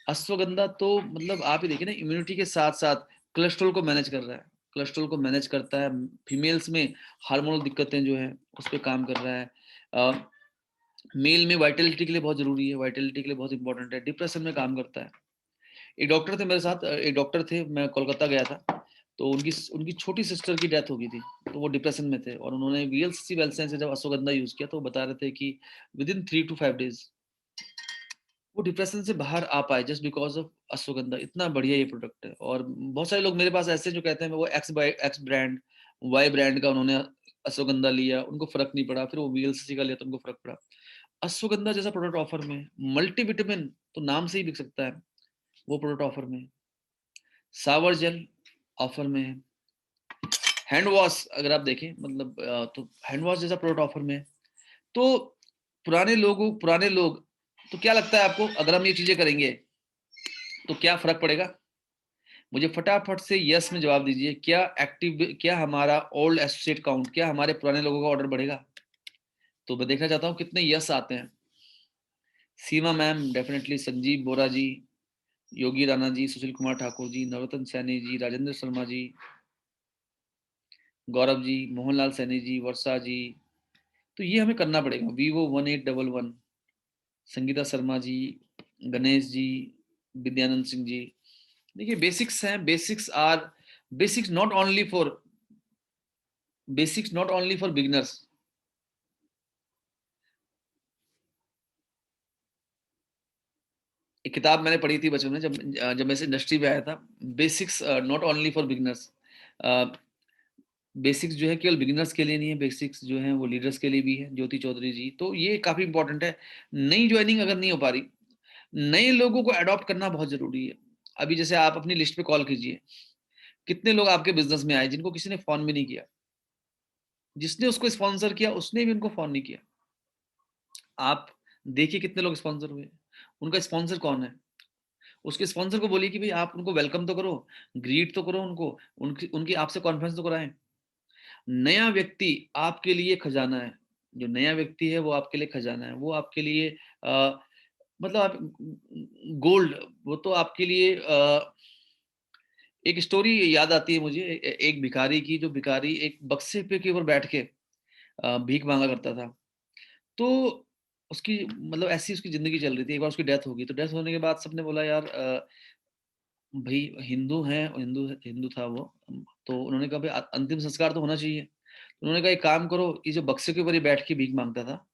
अश्वगंधा तो मतलब आप ही देखिए ना इम्यूनिटी के साथ-साथ कोलेस्ट्रॉल को मैनेज कर रहा है। कोलेस्ट्रॉल को मैनेज करता है, फीमेल्स में हार्मोनल दिक्कतें जो हैं, उस पे काम कर रहा है। मेल में वाइटैलिटी के लिए बहुत ज़रूरी है, वाइटैलिटी के लिए बहुत इंपॉर्टेंट है, डिप्रेशन में काम करता है। एक डॉक्टर थे मेरे साथ एक डॉक्टर थे, मैं कोलकाता गया था, तो उनकी उनकी छोटी सिस्टर की डेथ हो गई थी, तो वो डिप्रेशन में थे और उन्होंने वीएलसीसी वेलसाइंस से जब अश्वगंधा यूज़ किया, तो वो बता रहे थे कि विदिन 3 टू 5 डेज़ वो डिप्रेशन से बाहर आ पाए जस्ट बिकॉज़ ऑफ अश्वगंधा। इतना बढ़िया ये प्रोडक्ट है और बहुत सारे लोग मेरे पास ऐसे हैं जो कहते हैं वो X by X brand, Y brand का उन्होंने अश्वगंधा लिया, उनको फ़र्क नहीं पड़ा, फिर वो वीएलसीसी का लिया तो उनको फ़र्क पड़ा। अश्वगंधा जैसा प्रोडक्ट ऑफर में, मल्टीविटामिन तो नाम से ही बिक सकता है, वो प्रोडक्ट ऑफर में, शावर जेल ऑफर में है, हैंड वॉश अगर आप देखें मतलब तो हैंड वॉश जैसा प्रोडक्ट ऑफर में है। तो पुराने लोग तो क्या लगता है आपको अगर हम ये चीज़ें करेंगे, तो क्या फ़र्क पड़ेगा? मुझे फटाफट से यस में जवाब दीजिए, क्या हमारा ओल्ड एसोसिएट काउंट क्या हमारे पुराने लोगों का ऑर्डर बढ़ेगा? तो मैं देखना चाहता हूँ कितने यस आते हैं। सीमा मैम डेफिनिटली, संजीव बोरा जी, योगी राणा जी, सुशील कुमार ठाकुर जी, नवरत्न सैनी जी, राजेंद्र शर्मा जी, गौरव जी, मोहनलाल सैनी जी, वर्षा जी। तो ये हमें करना पड़ेगा। वीवो 1811, संगीता शर्मा जी, गणेश जी, विद्यानंद सिंह जी। देखिए बेसिक्स हैं, basics not only for beginners. एक किताब मैंने पढ़ी थी बचपन में जब मैं इस इंडस्ट्री में आया था, basics not only for beginners. Basics जो है केवल बिगिनर्स के लिए नहीं है, बेसिक्स जो है वो लीडर्स के लिए भी है, ज्योति चौधरी जी। तो ये काफ़ी इंपॉर्टेंट है। नई जॉइनिंग अगर नहीं हो पा रही, नए लोगों को अडॉप्ट करना बहुत ज़रूरी है। अभी जैसे आप अपनी लिस्ट पे कॉल कीजिए, कितने लोग आपके बिज़नेस में आए जिनको किसी ने फ़ोन भी नहीं किया? जिसने उसको स्पॉन्सर किया, उसने भी उनको फ़ोन नहीं किया। आप देखिए कितने लोग स्पॉन्सर हुए। उनका स्पॉन्सर कौन है? उसके स्पॉन्सर को बोलिए कि भई आप उनको वेलकम तो करो, ग्रीट तो करो उनको, उनकी उनकी आपसे कॉन्फ्रेंस तो कराएँ। नया व्यक्ति आपके लिए खजाना है। जो नया व्यक्ति है वो आपके लिए खजाना है। वो आपके लिए मतलब आप गोल्ड वो तो आपके लिए एक स्टोरी याद आती है मुझे एक भिखारी की जो भिखारी एक बक्से पे के ऊपर बैठ के भीख माँगा करता था। तो उसकी मतलब ऐसी उसकी ज़िंदगी चल रही थी। एक बार उसकी डेथ हो गई। तो डेथ होने के बाद सबने बोला यार भई हिंदू हैं हिंदू हिंदू था वो। तो उन्होंने कहा भई अंतिम संस्कार तो होना चाहिए। तो उन्होंने कहा एक काम करो ये जो बक्से के ऊपर ये बैठ के भीख माँगता था,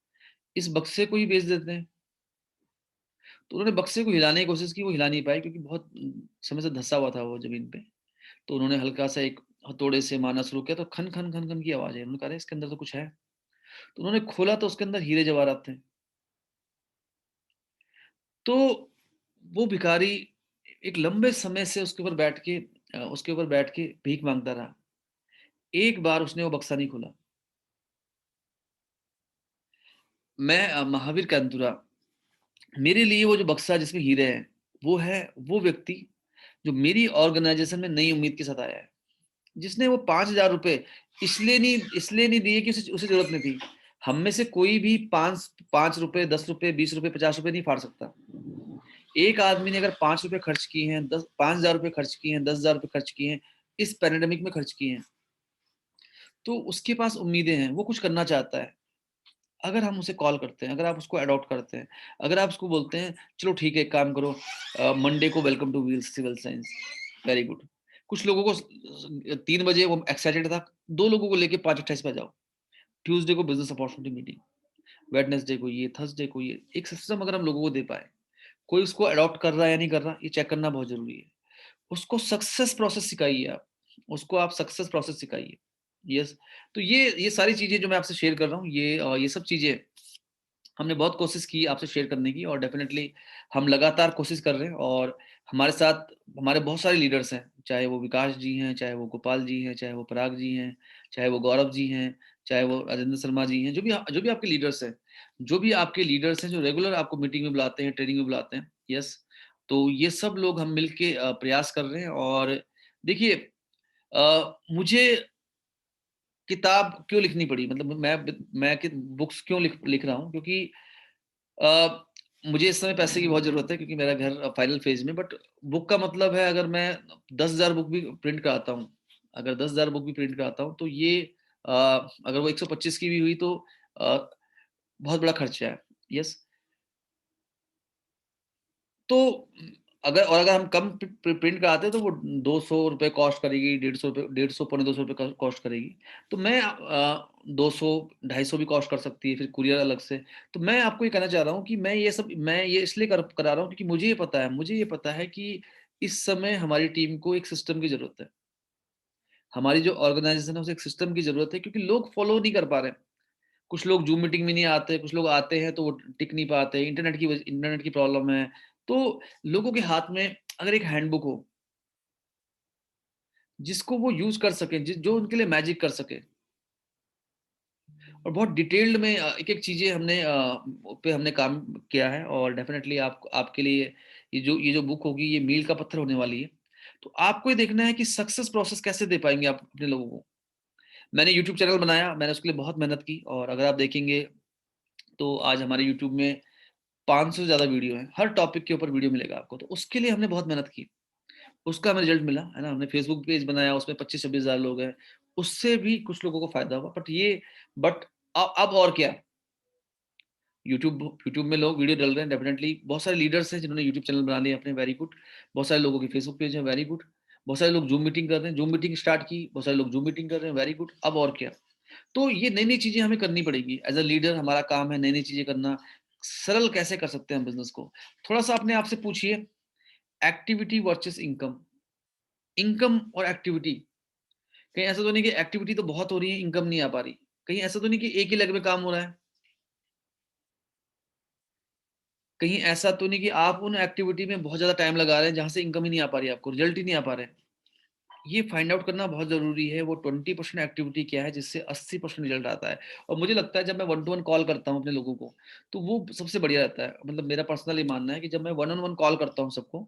इस बक्से को ही बेच देते हैं। तो उन्होंने बक्से को हिलाने की कोशिश की, वो हिला नहीं पाए क्योंकि बहुत समय से धँसा हुआ था वो ज़मीन पे। तो उन्होंने हल्का-सा एक हथौड़े से मारना शुरू किया तो खन, खन, खन, खन की आवाज़ आई। उन्होंने कहा अरे इसके अंदर तो कुछ है। तो उन्होंने खोला तो उसके अंदर हीरे जवाहरात थे। तो वो भिखारी एक लंबे समय से उसके ऊपर बैठ के भीख माँगता रहा। एक बार उसने वो बक्सा नहीं खोला। मैं महावीर कांतुरा मेरे लिए वो जो बक्सा जिसमें हीरे हैं, वो है वो व्यक्ति जो मेरी ऑर्गेनाइज़ेशन में नई उम्मीद के साथ आया है। जिसने वो 5,000 रुपए इसलिए नहीं दिए कि उसे जरूरत नहीं थी। हम में से कोई भी 5 रुपए, 10 रुपए, 20 रुपए, 50 रुपए नहीं फाड़ सकता। एक आदमी ने अगर 5 रुपए खर्च किए हैं, 5,000 रुपए खर्च किए हैं, 10,000 रुपए खर्च किए हैं, इस पैंडेमिक में खर्च किए हैं, तो उसके पास उम्मीदें हैं, वो कुछ करना चाहता है। अगर हम उसे कॉल करते हैं, अगर आप उसको अडॉप्ट करते हैं, अगर आप उसको बोलते हैं चलो ठीक है, एक काम करो, मंडे को welcome to wheels civil science, very good. कुछ लोगों को 3 बजे वो एक्साइटेड था, 2 लोगों को लेके 5:28 पे जाओ। ट्यूसडे को बिजनेस अपॉर्चुनिटी मीटिंग, वेडनेसडे को ये, थर्सडे को ये। एक सिस्टम अगर हम लोगों को दे पाए, कोई उसको अडॉप्ट कर रहा है या नहीं कर रहा, ये चेक करना बहुत जरूरी है। उसको सक्सेस प्रोसेस सिखाइए आप, उसको आप सक्सेस प्रोसेस सिखाइए। यस। तो ये सारी चीजें जो मैं आपसे शेयर कर रहा हूँ, ये सब चीजें हमने बहुत कोशिश की आपसे शेयर करने की, और डेफिनेटली हम लगातार कोशिश कर रहे हैं। और हमारे साथ हमारे बहुत सारे लीडर्स हैं, चाहे वो विकास जी हैं, चाहे वो गोपाल जी हैं, चाहे वो पराग जी हैं, चाहे वो गौरव जी हैं, चाहे वो राजेंद्र शर्मा जी हैं, जो भी आपके लीडर्स हैं, जो रेगुलर आपको मीटिंग में बुलाते हैं, ट्रेनिंग में बुलाते हैं। यस। तो ये सब लोग हम मिलके प्रयास कर रहे हैं। और देखिए, मुझे किताब क्यों लिखनी पड़ी, मतलब मैं बुक्स क्यों लिख रहा हूँ, क्योंकि अ, मुझे इस समय पैसे की बहुत ज़रूरत है, क्योंकि मेरा घर फाइनल फ़ेज़ में। बट बुक का मतलब है, अगर मैं 10,000 बुक भी प्रिंट कराता हूँ, अगर 10,000 बुक भी प्रिंट कराता हूँ, तो ये अ, अगर वो 125 की भी हुई तो अ, बहुत बड़ा खर्चा है। यस। तो अगर हम कम प्रिंट कराते हैं, तो वो ₹200 कॉस्ट करेगी, 150 पौने ₹200 कॉस्ट करेगी। तो मैं 200 250 भी कॉस्ट कर सकती है, फिर कुरियर अलग से। तो मैं आपको ये कहना चाह रहा हूँ कि मैं ये इसलिए करा रहा हूँ, क्योंकि मुझे ये पता है कि इस समय हमारी टीम को एक सिस्टम की ज़रूरत है। हमारी जो ऑर्गेनाइज़ेशन है, उसे एक सिस्टम की ज़रूरत है, क्योंकि लोग फॉलो नहीं कर पा रहे हैं। कुछ लोग ज़ूम मीटिंग में नहीं आते, कुछ लोग आते हैं तो वो टिक नहीं पाते, इंटरनेट की प्रॉब्लम है। तो लोगों के हाथ में अगर एक हैंडबुक हो, जिसको वो यूज़ कर सकें, जो उनके लिए मैजिक कर सके, और बहुत डिटेल्ड में एक-एक चीज़ें हमने काम किया है। और डेफ़िनेटली आपके लिए ये जो बुक होगी, ये मील का पत्थर होने वाली है। तो आपको ये देखना है कि सक्सेस प्रोसेस कैसे दे पाएँगे आप अपने लोगों को। मैंने यूट्यूब चैनल बनाया, मैंने उसके लिए बहुत मेहनत की, और अगर आप देखेंगे तो आज हमारे यूट्यूब में 500 से ज़्यादा वीडियो हैं, हर टॉपिक के ऊपर वीडियो मिलेगा आपको। तो उसके लिए हमने बहुत मेहनत की, उसका हमें रिजल्ट मिला, है ना? हमने फेसबुक पेज बनाया, उसमें 25-26 हज़ार लोग हैं, उससे भी कुछ लोगों को फ़ायदा हुआ। बट अब और क्या? यूट्यूब में लोग वीडियो डाल रहे हैं, डेफिनिटली बहुत सारे लीडर्स हैं जिन्होंने यूट्यूब चैनल बना लिए अपने, वेरी गुड। बहुत सारे लोगों की फेसबुक पेज है, वेरी गुड। बहुत सारे लोग ज़ूम मीटिंग कर रहे हैं, ज़ूम मीटिंग स्टार्ट की, बहुत सारे लोग ज़ूम मीटिंग कर रहे हैं, वेरी गुड। अब और क्या? तो ये नई-नई चीज़ें हमें करनी पड़ेगी। एज़ अ लीडर हमारा काम है नई-नई चीज़ें करना। सरल कैसे कर सकते हैं हम बिज़नेस को? थोड़ा-सा अपने आप से पूछिए, एक्टिविटी वर्सेस इनकम। इनकम और एक्टिविटी, कहीं ऐसा तो नहीं कि एक्टिविटी तो बहुत हो रही है, इनकम नहीं आ पा रही? कहीं ऐसा तो नहीं कि एक ही लेग में काम हो रहा है? कहीं ऐसा तो नहीं कि आप उन एक्टिविटी में बहुत ज़्यादा टाइम लगा रहे हैं, जहाँ से इनकम ही नहीं आ पा रही है आपको, रिज़ल्ट ही नहीं आ पा रहे हैं? ये फाइंड आउट करना बहुत ज़रूरी है, वो 20% एक्टिविटी क्या है जिससे 80% रिज़ल्ट आता है। और मुझे लगता है, जब मैं वन टू वन कॉल करता हूँ अपने लोगों को, तो वो सबसे बढ़िया रहता है। मतलब मेरा पर्सनल ये मानना है कि जब मैं वन ऑन वन कॉल करता हूँ सबको,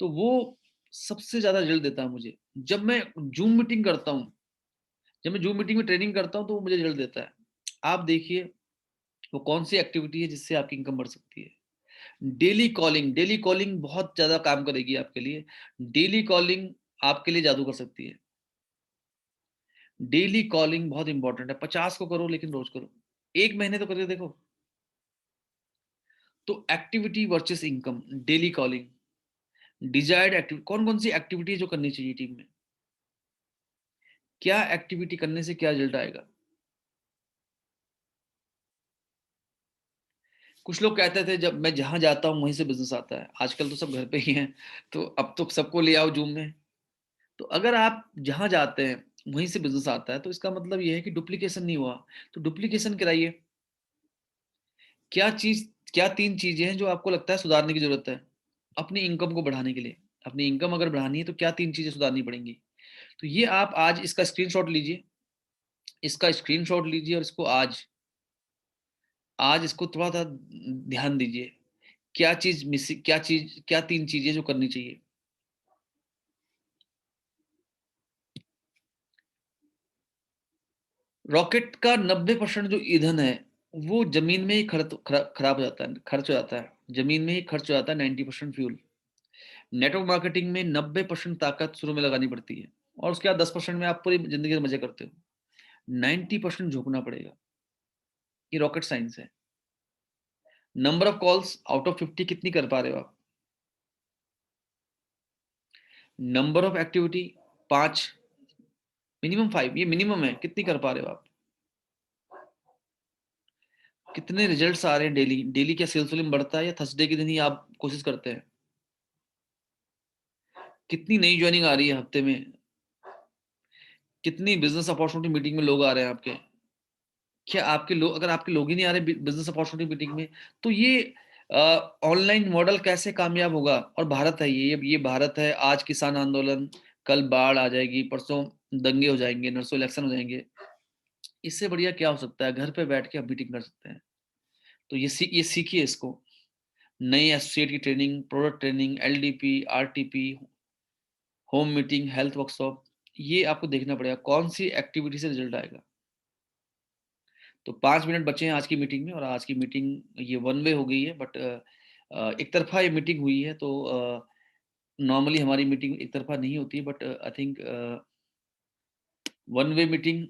तो वो सबसे ज़्यादा रिज़ल्ट देता है मुझे। जब मैं ज़ूम मीटिंग में ट्रेनिंग करता हूँ, तो वो मुझे रिज़ल्ट देता है। आप देखिए, वो कौन-सी एक्टिविटी है जिससे आपकी इनकम बढ़ सकती है। डेली कॉलिंग बहुत ज़्यादा काम करेगी आपके लिए। डेली कॉलिंग आपके लिए जादू कर सकती है। डेली कॉलिंग बहुत इंपॉर्टेंट है। 50 को करो, लेकिन रोज़ करो। 1 महीने तो करके देखो। तो activity versus income, daily calling, desired activity, कौन-कौन सी एक्टिविटी है जो करनी चाहिए टीम में? क्या एक्टिविटी करने से क्या रिजल्ट आएगा? कुछ लोग कहते थे, जब मैं जहाँ जाता हूँ वहीं से बिज़नेस आता है। आजकल तो सब घर पे ही हैं, तो अब तो सबको ले आओ ज़ूम में। तो अगर आप जहाँ जाते हैं वहीं से बिज़नेस आता है, तो इसका मतलब ये है कि डुप्लीकेशन नहीं हुआ। तो डुप्लीकेशन कराइए। क्या चीज़ क्या 3 चीज़ें हैं जो आपको लगता है सुधारने की ज़रूरत है, अपनी इनकम को बढ़ाने के लिए? अपनी इनकम अगर बढ़ानी है, तो क्या 3 चीज़ें सुधारनी पड़ेंगी? तो ये आप आज इसका स्क्रीनशॉट लीजिए, और इसको आज इसको थोड़ा-सा ध्यान दीजिए। क्या 3 चीज़ें जो करनी चाहिए? रॉकेट का 90% जो ईंधन है, वो ज़मीन में ही खराब हो जाता है, खर्च हो जाता है। ज़मीन में ही खर्च हो जाता है 90% फ्यूल। नेटवर्क मार्केटिंग में 90% ताकत शुरू में लगानी पड़ती है और उसके बाद 10% में आप पूरी ज़िंदगी के मज़े करते हो। 90% झोंकना पड़ेगा। ये रॉकेट साइंस है। Number of calls out of 50 कितनी कर पा रहे हो आप? नंबर ऑफ एक्टिविटी 5, मिनिमम 5, ये मिनिमम है, कितनी कर पा रहे हो आप? कितने रिजल्ट्स आ रहे हैं डेली? डेली क्या सेल्स वॉल्यूम बढ़ता है या थर्सडे के दिन ही आप कोशिश करते हैं? कितनी नई जॉइनिंग आ रही है हफ्ते में? कितनी बिज़नेस अपॉर्चुनिटी मीटिंग में लोग आ रहे हैं आपके? क्या आपके लोग, अगर आपके लोग ही नहीं आ रहे बिज़नेस अपॉर्चुनिटी मीटिंग में, तो ये ऑनलाइन मॉडल कैसे कामयाब होगा? और भारत है ये भारत है, आज किसान आंदोलन, कल बाढ़ आ जाएगी, परसों दंगे हो जाएँगे, नरसों इलेक्शन हो जाएँगे। इससे बढ़िया क्या हो सकता है? घर पे बैठ के आप मीटिंग कर सकते हैं। तो ये सीखिए इसको। नई एसोसिएट की training, product training, LDP, RTP, home meeting, health workshop, ये आपको देखना पड़ेगा कौन-सी एक्टिविटी से रिज़ल्ट आएगा। तो 5 मिनट बचे हैं आज की मीटिंग में और आज की मीटिंग ये वन वे हो गई है, बट एक तरफ़ा ये मीटिंग हुई है, तो नॉर्मली हमारी मीटिंग एक तरफ़ा नहीं होती है, but I think one way meeting,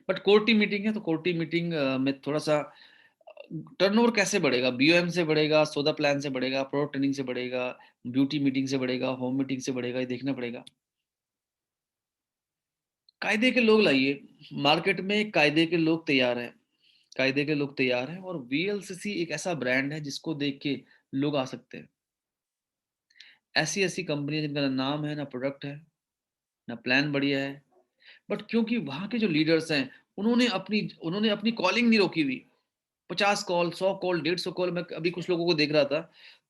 but core team meeting है, तो कोर टीम मीटिंग में थोड़ा-सा टर्नओवर कैसे बढ़ेगा? बीओएम से बढ़ेगा, सौदा प्लान से बढ़ेगा, प्रोडक्ट ट्रेनिंग से बढ़ेगा, ब्यूटी मीटिंग से बढ़ेगा, होम मीटिंग से बढ़ेगा, ये देखना पड़ेगा। कायदे के लोग लाइए, मार्केट में कायदे के लोग तैयार हैं, कायदे के लोग तैयार हैं और वीएलसीसी एक ऐसा ब्रांड है जिसको देख के लोग आ सकते हैं। ऐसी-ऐसी कंपनी है जिनका ना नाम है, ना प्रोडक्ट है, ना प्लान बढ़िया है, बट क्योंकि वहाँ के जो लीडर्स हैं, उन्होंने अपनी कॉलिंग नहीं रोकी हुई। 50 कॉल, 100 कॉल, 150 कॉल, मैं अभी कुछ लोगों को देख रहा था,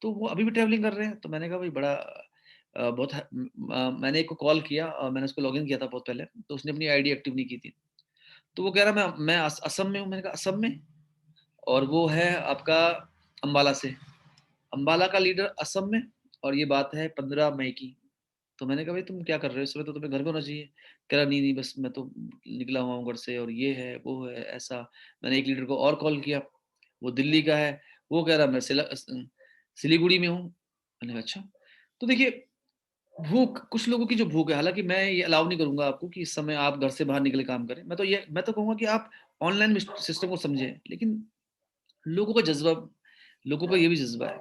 तो वो अभी भी ट्रैवलिंग कर रहे हैं। तो मैंने कहा भाई बड़ा मैंने एक को कॉल किया, मैंने उसको लॉगिन किया था बहुत पहले, तो उसने अपनी आईडी एक्टिव नहीं की थी। तो वो कह रहा मैं असम में हूँ। मैंने कहा असम में? और वो है आपका अम्बाला से। अम्बाला का लीडर असम में, और ये बात है 15 मई की। तो मैंने कहा भाई तुम क्या कर रहे हो इस समय? तो तुम्हें घर पे होना चाहिए। कह रहा नहीं नहीं, बस मैं तो निकला हुआ हूँ घर से, और ये है वो है ऐसा। मैंने एक लीडर को और कॉल किया, वो दिल्ली का है। वो कह रहा मैं सिलीगुड़ी में हूँ। मैंने कहा अच्छा। तो देखिए, भूख, कुछ लोगों की जो भूख है, हालांकि मैं ये अलाउ नहीं करूंगा आपको कि इस समय आप घर से बाहर निकले काम करें। मैं तो कहूंगा कि आप ऑनलाइन सिस्टम को समझें, लेकिन लोगों का जज्बा, लोगों का ये भी जज्बा है।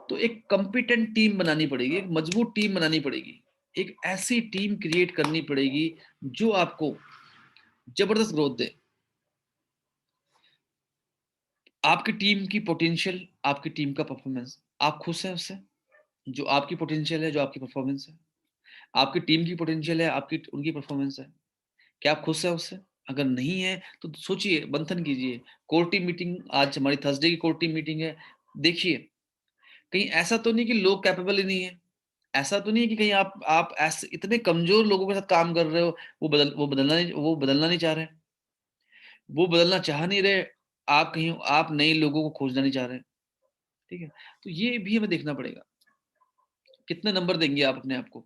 तो एक कॉम्पिटेंट टीम बनानी पड़ेगी, एक मजबूत टीम बनानी पड़ेगी, एक ऐसी टीम क्रिएट करनी पड़ेगी जो आपको जबरदस्त ग्रोथ दे। आपकी टीम की पोटेंशियल, आपकी टीम का परफॉर्मेंस, आप खुश हैं उससे? जो आपकी पोटेंशियल है, जो आपकी परफॉर्मेंस है, आपकी टीम की पोटेंशियल है, आपकी उनकी परफॉर्मेंस है, क्या आप खुश हैं उससे? अगर नहीं है तो सोचिए, मंथन कीजिए। कोर टीम मीटिंग, आज हमारी थर्सडे की कोर टीम मीटिंग है। देखिए, कहीं ऐसा तो नहीं कि लोग कैपेबल ही नहीं है? ऐसा तो नहीं है कि कहीं आप ऐसे इतने कमज़ोर लोगों के साथ काम कर रहे हो, वो बदलना नहीं चाह रहे, वो बदलना चाह नहीं रहे, आप नए लोगों को खोजना नहीं चाह रहे, ठीक है? तो ये भी हमें देखना पड़ेगा। कितने नंबर देंगे आप अपने आप को?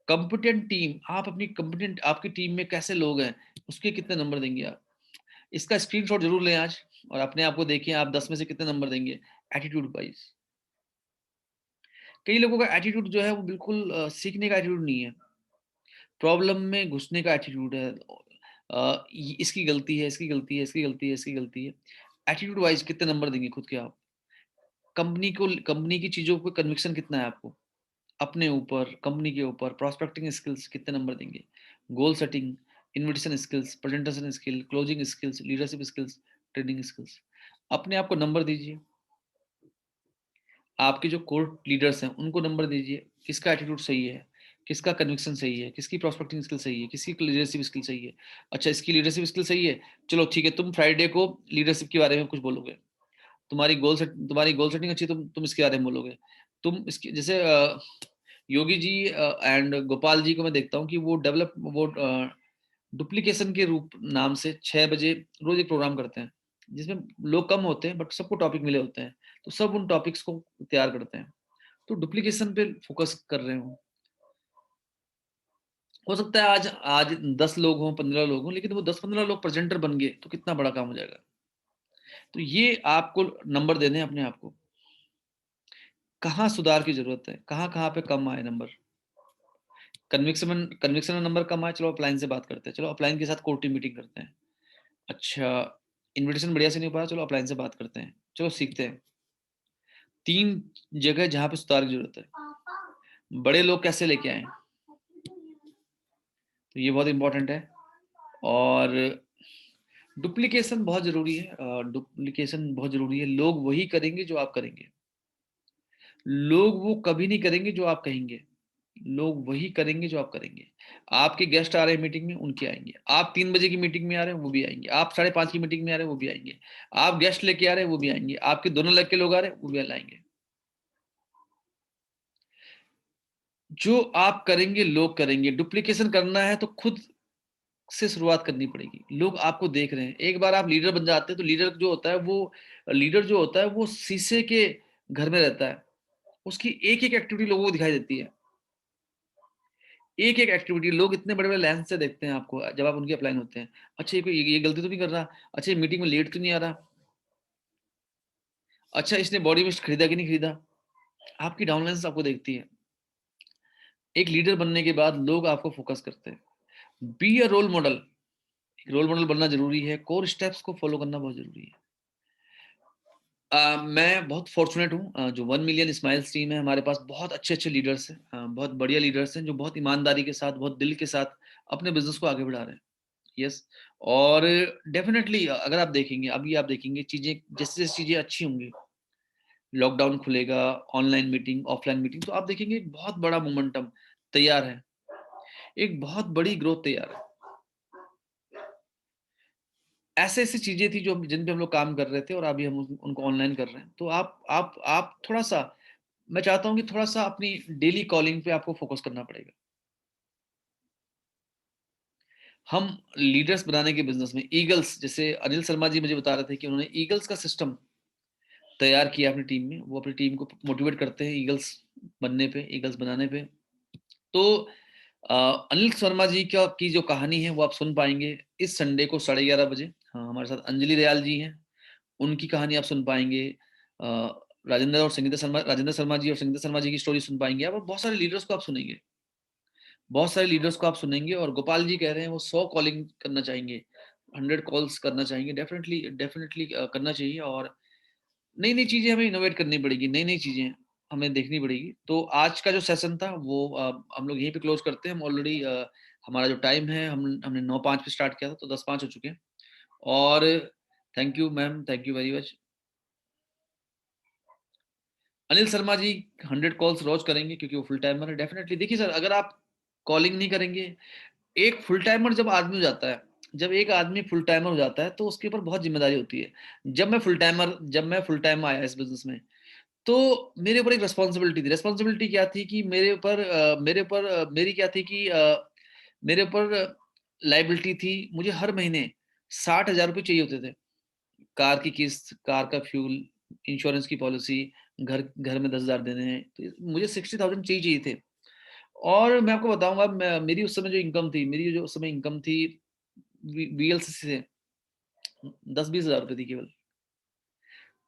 कॉम्पिटेंट टीम, आप अपनी कॉम्पिटेंट, आपकी टीम में कैसे लोग हैं, उसके कितने नंबर देंगे आप? इसका स्क्रीनशॉट ज़रूर लें आज और अपने आप को देखिए, आप 10 में से कितने नंबर देंगे एटीट्यूड वाइज़। कई लोगों का एटीट्यूड जो है वो बिल्कुल सीखने का एटीट्यूड नहीं है। प्रॉब्लम में घुसने का एटीट्यूड है। इसकी गलती है, इसकी गलती है, इसकी गलती है, इसकी गलती है। एटीट्यूड वाइज़ कितने नंबर देंगे खुद के आप? कंपनी की चीज़ों पे कन्विक्शन कितना है आपको? अपने ऊपर, कंपनी के ऊपर, प्रॉस्पेक्टिंग स्किल्स कितने नंबर देंगे? Goal setting, invitation skills, presentation skill, closing skills, leadership skills, training skills. अपने आप को नंबर दीजिए। आपके जो कोर लीडर्स हैं, उनको नंबर दीजिए। किसका एटीट्यूड सही है? किसका कन्विक्शन सही है? किसकी प्रॉस्पेक्टिंग स्किल सही है? किसकी लीडरशिप स्किल सही है? अच्छा, इसकी लीडरशिप स्किल सही है, चलो ठीक है, तुम फ्राइडे को लीडरशिप के बारे में कुछ बोलोगे। तुम्हारी गोल सेटिंग अच्छी है, तुम इसके बारे में बोलोगे। तुम इसकी जैसे योगी जी एंड गोपाल जी को मैं देखता हूँ कि वो डुप्लीकेशन के रूप नाम से 6 बजे रोज़ एक प्रोग्राम करते हैं, जिसमें लोग कम होते हैं बट सबको टॉपिक मिले होते हैं। तो सब उन टॉपिक्स को तैयार करते हैं। तो डुप्लीकेशन पे फोकस कर रहे हो सकता है आज आज 10 लोग हों, 15 लोग हों, लेकिन वो 10-15 लोग प्रेजेंटर बन गए तो कितना बड़ा काम हो जाएगा। तो ये आपको नंबर देने हैं अपने आप को। कहाँ सुधार की ज़रूरत है, कहाँ-कहाँ पे कम आए नंबर। कन्विक्शन में नंबर कम आए, चलो अपलाइन से बात करते हैं, चलो अपलाइन के साथ कोर टीम मीटिंग करते हैं। अच्छा, इन्विटेशन बढ़िया से नहीं हो पाया, चलो अपलाइन से बात करते हैं, चलो सीखते हैं। 3 जगह जहाँ पे सुधार की ज़रूरत है। बड़े लोग कैसे लेके आएँ? तो ये बहुत इम्पोर्टेंट है। और डुप्लीकेशन बहुत ज़रूरी है, डुप्लीकेशन बहुत ज़रूरी है। लोग वही करेंगे जो आप करेंगे। लोग वो कभी नहीं करेंगे जो आप कहेंगे। लोग वही करेंगे जो आप करेंगे। आपके गेस्ट आ रहे हैं मीटिंग में, उनके आएँगे। आप 3 बजे की मीटिंग में आ रहे हैं, वो भी आएँगे। आप 5:30 की मीटिंग में आ रहे हैं, वो भी आएँगे। आप गेस्ट लेके आ रहे हैं, वो भी आएँगे। आपके दोनों अलग के लोग आ रहे हैं, वो भी लाएँगे। जो आप करेंगे, लोग करेंगे। डुप्लीकेशन करना है तो खुद से शुरुआत करनी पड़ेगी। लोग आपको देख रहे हैं। एक बार आप लीडर बन जाते हैं तो लीडर जो होता है वो शीशे के घर में रहता है। उसकी एक-एक एक्टिविटी लोगों को दिखाई देती है। एक-एक एक्टिविटी लोग इतने बड़े-बड़े लेंस से देखते हैं आपको जब आप उनके अपलाइन होते हैं। अच्छा ये गलती तो नहीं कर रहा? अच्छा ये मीटिंग में लेट तो नहीं आ रहा? अच्छा इसने बॉडी मिस्ट खरीदा कि नहीं खरीदा? आपकी डाउनलाइन्स आपको देखती है। एक लीडर बनने के बाद लोग आपको फ़ोकस करते हैं। Be a role model. Role model बनना ज़रूरी है। कोर स्टेप्स को फ़ॉलो करना बहुत ज़रूरी है। मैं बहुत फॉर्च्यूनेट हूँ, जो 1 मिलियन स्माइल्स टीम है हमारे पास बहुत अच्छे-अच्छे लीडर्स हैं, बहुत बढ़िया लीडर्स हैं जो बहुत ईमानदारी के साथ, बहुत दिल के साथ अपने बिज़नेस को आगे बढ़ा रहे हैं। यस। और डेफ़िनेटली अगर आप देखेंगे, अभी आप देखेंगे चीज़ें जैसे-जैसे चीज़ें अच्छी होंगी, लॉकडाउन खुलेगा, ऑनलाइन मीटिंग, ऑफलाइन मीटिंग तो आप देखेंगे एक बहुत बड़ा मोमेंटम तैयार है। एक बहुत बड़ी ग्रोथ तैयार है। ऐसी-ऐसी चीज़ें थी जो जिन पे हम लोग काम कर रहे थे और अभी हम उनको ऑनलाइन कर रहे हैं। तो आप थोड़ा-सा मैं चाहता हूँ कि थोड़ा-सा अपनी डेली कॉलिंग पे आपको फ़ोकस करना पड़ेगा। हम लीडर्स बनाने के बिज़नेस में ईगल्स जैसे अनिल शर्मा जी मुझे बता रहे थे कि उन्होंने ईगल्स का सिस्टम तैयार किया अपनी टीम में। वो अपनी टीम को मोटिवेट करते हैं ईगल्स बनने पे, ईगल्स बनाने पे। तो अ, अनिल शर्मा जी की जो कहानी है वो आप सुन पाएँगे इस संडे को 11:30 बजे। हाँ, हमारे साथ अंजलि दयाल जी हैं। उनकी कहानी आप सुन पाएँगे। अ, राजेंद्र शर्मा जी और संगीता शर्मा जी की स्टोरी सुन पाएँगे आप और बहुत सारे लीडर्स को आप सुनेंगे। बहुत सारे लीडर्स को आप सुनेंगे और गोपाल जी कह रहे हैं वो 100 कॉलिंग करना चाहेंगे, 100 कॉल्स करना चाहेंगे। डेफ़िनिटली डेफ़िनिटली करना चाहिए और नई-नई चीज़ें हमें इनोवेट करनी पड़ेगी, नई-नई चीज़ें हमें देखनी पड़ेगी। तो आज का जो सेशन था वो हम लोग यहीं पे क्लोज़ करते हैं। हम ऑलरेडी हमारा जो टाइम है हमने 9:05 पे स्टार्ट किया था तो 10:05 हो चुके हैं। और thank you ma'am, thank you very much. Anil Sharma ji 100 calls रोज़ करेंगे क्योंकि वो फुल टाइमर है। डेफ़िनिटली देखिए सर अगर आप कॉलिंग नहीं करेंगे, एक फुल टाइमर जब आदमी हो जाता है, जब एक आदमी फुल टाइमर हो जाता है तो उसके ऊपर बहुत ज़िम्मेदारी होती है। जब मैं फुल टाइम आया इस बिज़नेस में तो मेरे ऊपर एक रिस्पॉन्सिबिलिटी थी। रिस्पॉन्सिबिलिटी क्या थी कि मेरी क्या थी कि मेरे ऊपर लायबिलिटी थी। मुझे हर महीने ₹60,000 चाहिए होते थे। कार की किस्त, कार का फ्यूल, इंश्योरेंस की पॉलिसी, घर घर में 10,000 देने हैं। तो मुझे 60,000 चाहिए थे। और मैं आपको बताऊँगा मेरी उस समय जो इनकम थी, मेरी जो उस समय इनकम थी वीएलसीसी से 10-20 हज़ार रुपए थी केवल।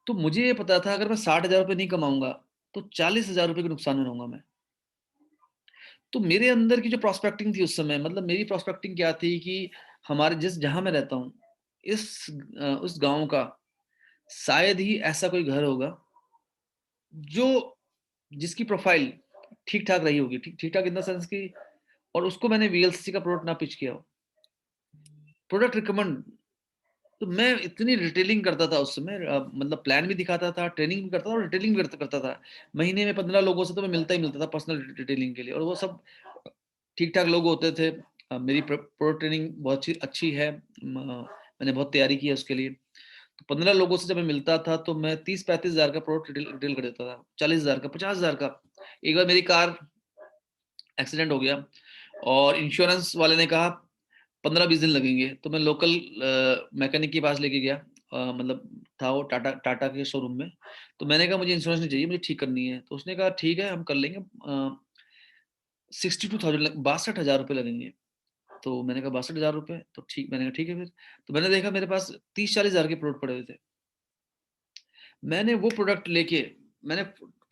तो मुझे ये पता था अगर मैं 60,000 रुपए नहीं कमाऊँगा, तो 40,000 रुपए के नुकसान में रहूँगा मैं। तो मेरे अंदर की जो प्रोस्पेक्टिंग थी उस समय मतलब मेरी प्रोस्पेक्टिंग क्या थी कि हमारे जहाँ मैं रहता हूँ, उस गाँव का शायद ही ऐसा कोई घर होगा, जो जिसकी प्रोफ़ाइल ठीक-ठाक रही होगी। ठीक-ठाक इन द सेंस कि और उसको मैंने वीएलसीसी का प्रोडक्ट ना पिच किया हो। प्रोडक्ट रिकमेंड तो मैं इतनी डिटेलिंग करता था उस समय मतलब प्लान भी दिखाता था, ट्रेनिंग भी करता था और डिटेलिंग भी करता करता था। महीने में 15 लोगों से तो मैं मिलता ही मिलता था पर्सनल डिटेलिंग के लिए और वो सब ठीक-ठाक लोग होते थे। मेरी प्रो ट्रेनिंग बहुत अच्छी अच्छी है। मैंने बहुत तैयारी की है उसके लिए। तो 15 लोगों से जब मैं मिलता था तो मैं 30-35 हज़ार का प्रोडक्ट रिटेल कर देता था। 40,000 का, 50,000 का। एक बार मेरी कार एक्सीडेंट हो गया और इंश्योरेंस वाले ने कहा 15-20 दिन लगेंगे, तो मैं लोकल मैकेनिक के पास लेके गया मतलब था वो टाटा टाटा के शोरूम में। तो मैंने कहा मुझे इंश्योरेंस नहीं चाहिए, मुझे ठीक करनी है। तो उसने कहा ठीक है हम कर लेंगे, 62,000 ₹62,000 लगेंगे। तो मैंने कहा ₹62,000 तो ठीक, मैंने कहा ठीक है फिर। तो मैंने देखा मेरे पास 30-40 हज़ार के प्रोडक्ट पड़े हुए थे। मैंने वो प्रोडक्ट लेके मैंने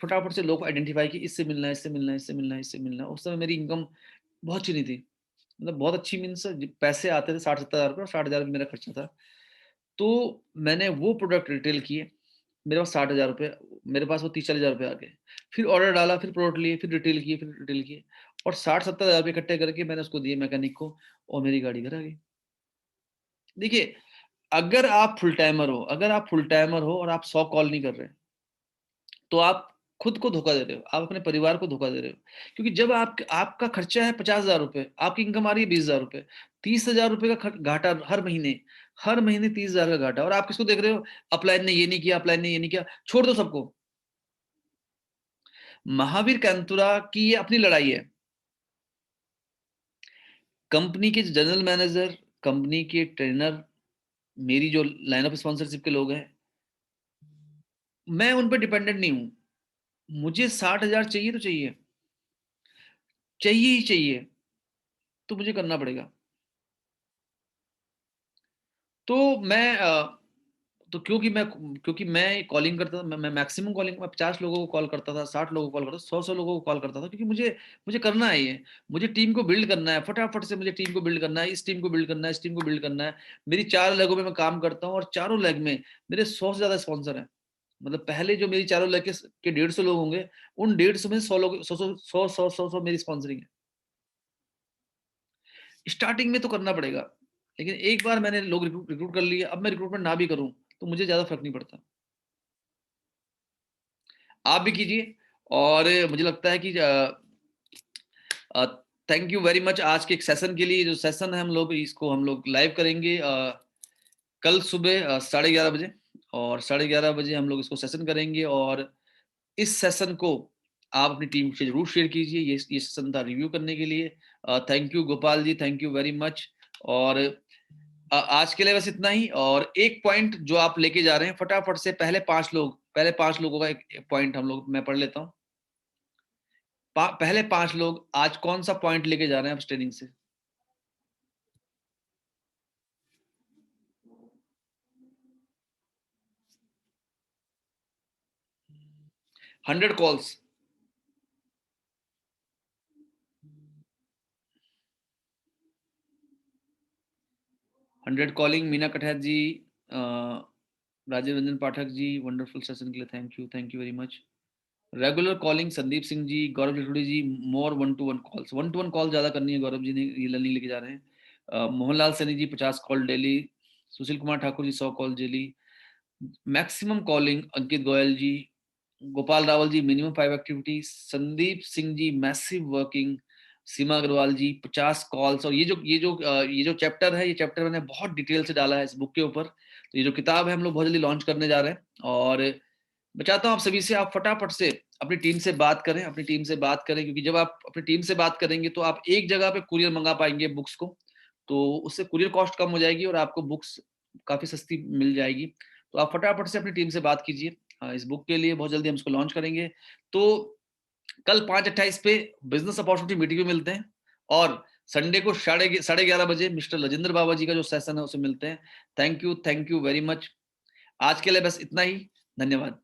फटाफट से लोगों को आइडेंटिफाई की, इससे मिलना है, इससे मिलना है, इससे मिलना है, इससे मिलना है। उस समय मेरी इनकम बहुत अच्छी नहीं थी, मतलब बहुत अच्छी मीन्स पैसे आते थे 60-70 हज़ार रुपये, और 60 हज़ार मेरा खर्चा था। तो मैंने वो प्रोडक्ट रिटेल किए, मेरे पास 60 हज़ार रुपये, मेरे पास वो 30-40 हज़ार रुपये आ गए। फिर ऑर्डर डाला, फिर प्रोडक्ट लिए, फिर रिटेल किए, फिर रिटेल किए, और 60-70 हज़ार रुपये इकट्ठे करके मैंने उसको दिए मैकेनिक को, और मेरी गाड़ी घर आ गई। देखिए, अगर आप फुल टाइमर हो और आप 100 कॉल नहीं कर रहे, तो आप खुद को धोखा दे रहे हो, आप अपने परिवार को धोखा दे रहे हो। क्योंकि जब आपका खर्चा है 50,000 रुपए, आपकी इनकम आ रही है 20,000 रुपए, 30,000 रुपए का घाटा हर महीने 30,000 का घाटा, और आप किसको देख रहे हो? अपलाइन ने ये नहीं किया, अपलाइन ने ये नहीं किया, छोड़ दो सबको। महावीर कैंतुरा की ये अपनी लड़ाई है। कंपनी के जनरल मैनेजर, कंपनी के ट्रेनर, मेरी जो लाइन ऑफ स्पॉन्सरशिप के लोग हैं, मैं उन पे डिपेंडेंट नहीं हूं। मुझे 60,000 चाहिए तो चाहिए, चाहिए ही चाहिए, तो मुझे करना पड़ेगा। तो मैं तो क्योंकि मैं कॉलिंग करता था, मैं मैक्सिमम कॉलिंग, मैं 50 लोगों को कॉल करता था, 60 लोगों को कॉल करता था, 100 लोगों को कॉल करता था, क्योंकि मुझे मुझे करना है ये। मुझे टीम को बिल्ड करना है, फटाफट से मुझे टीम को बिल्ड करना है, इस टीम को बिल्ड करना है, इस टीम को बिल्ड करना है। मेरी 4 लेगों में मैं काम करता हूँ, और चारों लेग में मेरे 100 से ज़्यादा स्पॉन्सर हैं। मतलब पहले जो मेरी चारों लेग के 150 लोग होंगे, उन 150 में 100 लोग, 100 मेरी स्पॉन्सरिंग है। स्टार्टिंग में तो करना पड़ेगा, लेकिन एक बार मैंने लोग रिक्रूट रिक्रूट कर लिए, अब मैं रिक्रूटमेंट ना भी करूं तो मुझे ज्यादा फर्क नहीं पड़ता। आप भी कीजिए, और मुझे लगता है कि थैंक यू वेरी मच आज के एक सेशन के लिए। जो सेशन है हम लोग लाइव करेंगे कल सुबह 11:30 बजे, और 11:30 बजे हम लोग इसको सेशन करेंगे। और इस सेशन को आप अपनी टीम से जरूर शेयर कीजिए। ये सेशन था रिव्यू करने के लिए। Thank you Gopal ji, thank you very much. और आज के लिए बस इतना ही। और एक पॉइंट जो आप लेके जा रहे हैं, फटाफट से पहले 5 लोगों का एक पॉइंट मैं पढ़ लेता हूँ। पहले 5 लोग आज कौन सा पॉइंट लेके जा रहे हैं आप ट्रेनिंग से? 100 calls. 100 calling. Meena Kathait ji, Rajeev Ranjan Pathak ji, wonderful session के लिए thank you very much. Regular calling Sandeep Singh ji, Gaurav Litodi ji, more 1-to-1 call ज्यादा करनी है, गौरव जी ने ये लर्निंग लेके जा रहे हैं। Mohanlal Saini ji 50 call daily. Sushil Kumar Thakur ji 100 call daily. Maximum calling Ankit Goyal जी। गोपाल रावल जी मिनिमम 5 एक्टिविटीज। संदीप सिंह जी मैसिव वर्किंग। सीमा अग्रवाल जी 50 कॉल्स। और ये जो चैप्टर है, ये चैप्टर मैंने बहुत डिटेल से डाला है इस बुक के ऊपर। तो ये जो किताब है हम लोग बहुत जल्दी लॉन्च करने जा रहे हैं। और मैं चाहता हूँ आप सभी से, आप फटाफट से अपनी टीम से बात करें, क्योंकि जब आप अपनी टीम से बात करेंगे तो आप एक जगह पे कुरियर मंगा पाएंगे बुक्स को। तो उससे कुरियर कॉस्ट कम हो जाएगी, और आपको बुक्स काफी सस्ती मिल जाएगी। तो आप फटाफट से अपनी टीम से बात कीजिए। इस बुक के लिए बहुत जल्दी हम इसको लॉन्च करेंगे। तो कल 5:28 पे बिजनेस अपॉर्चुनिटी मीटिंग में मिलते हैं, और संडे को 11:30 बजे मिस्टर राजेंद्र बाबा जी का जो सेशन है उसे मिलते हैं। Thank you very much. आज के लिए बस इतना ही। धन्यवाद।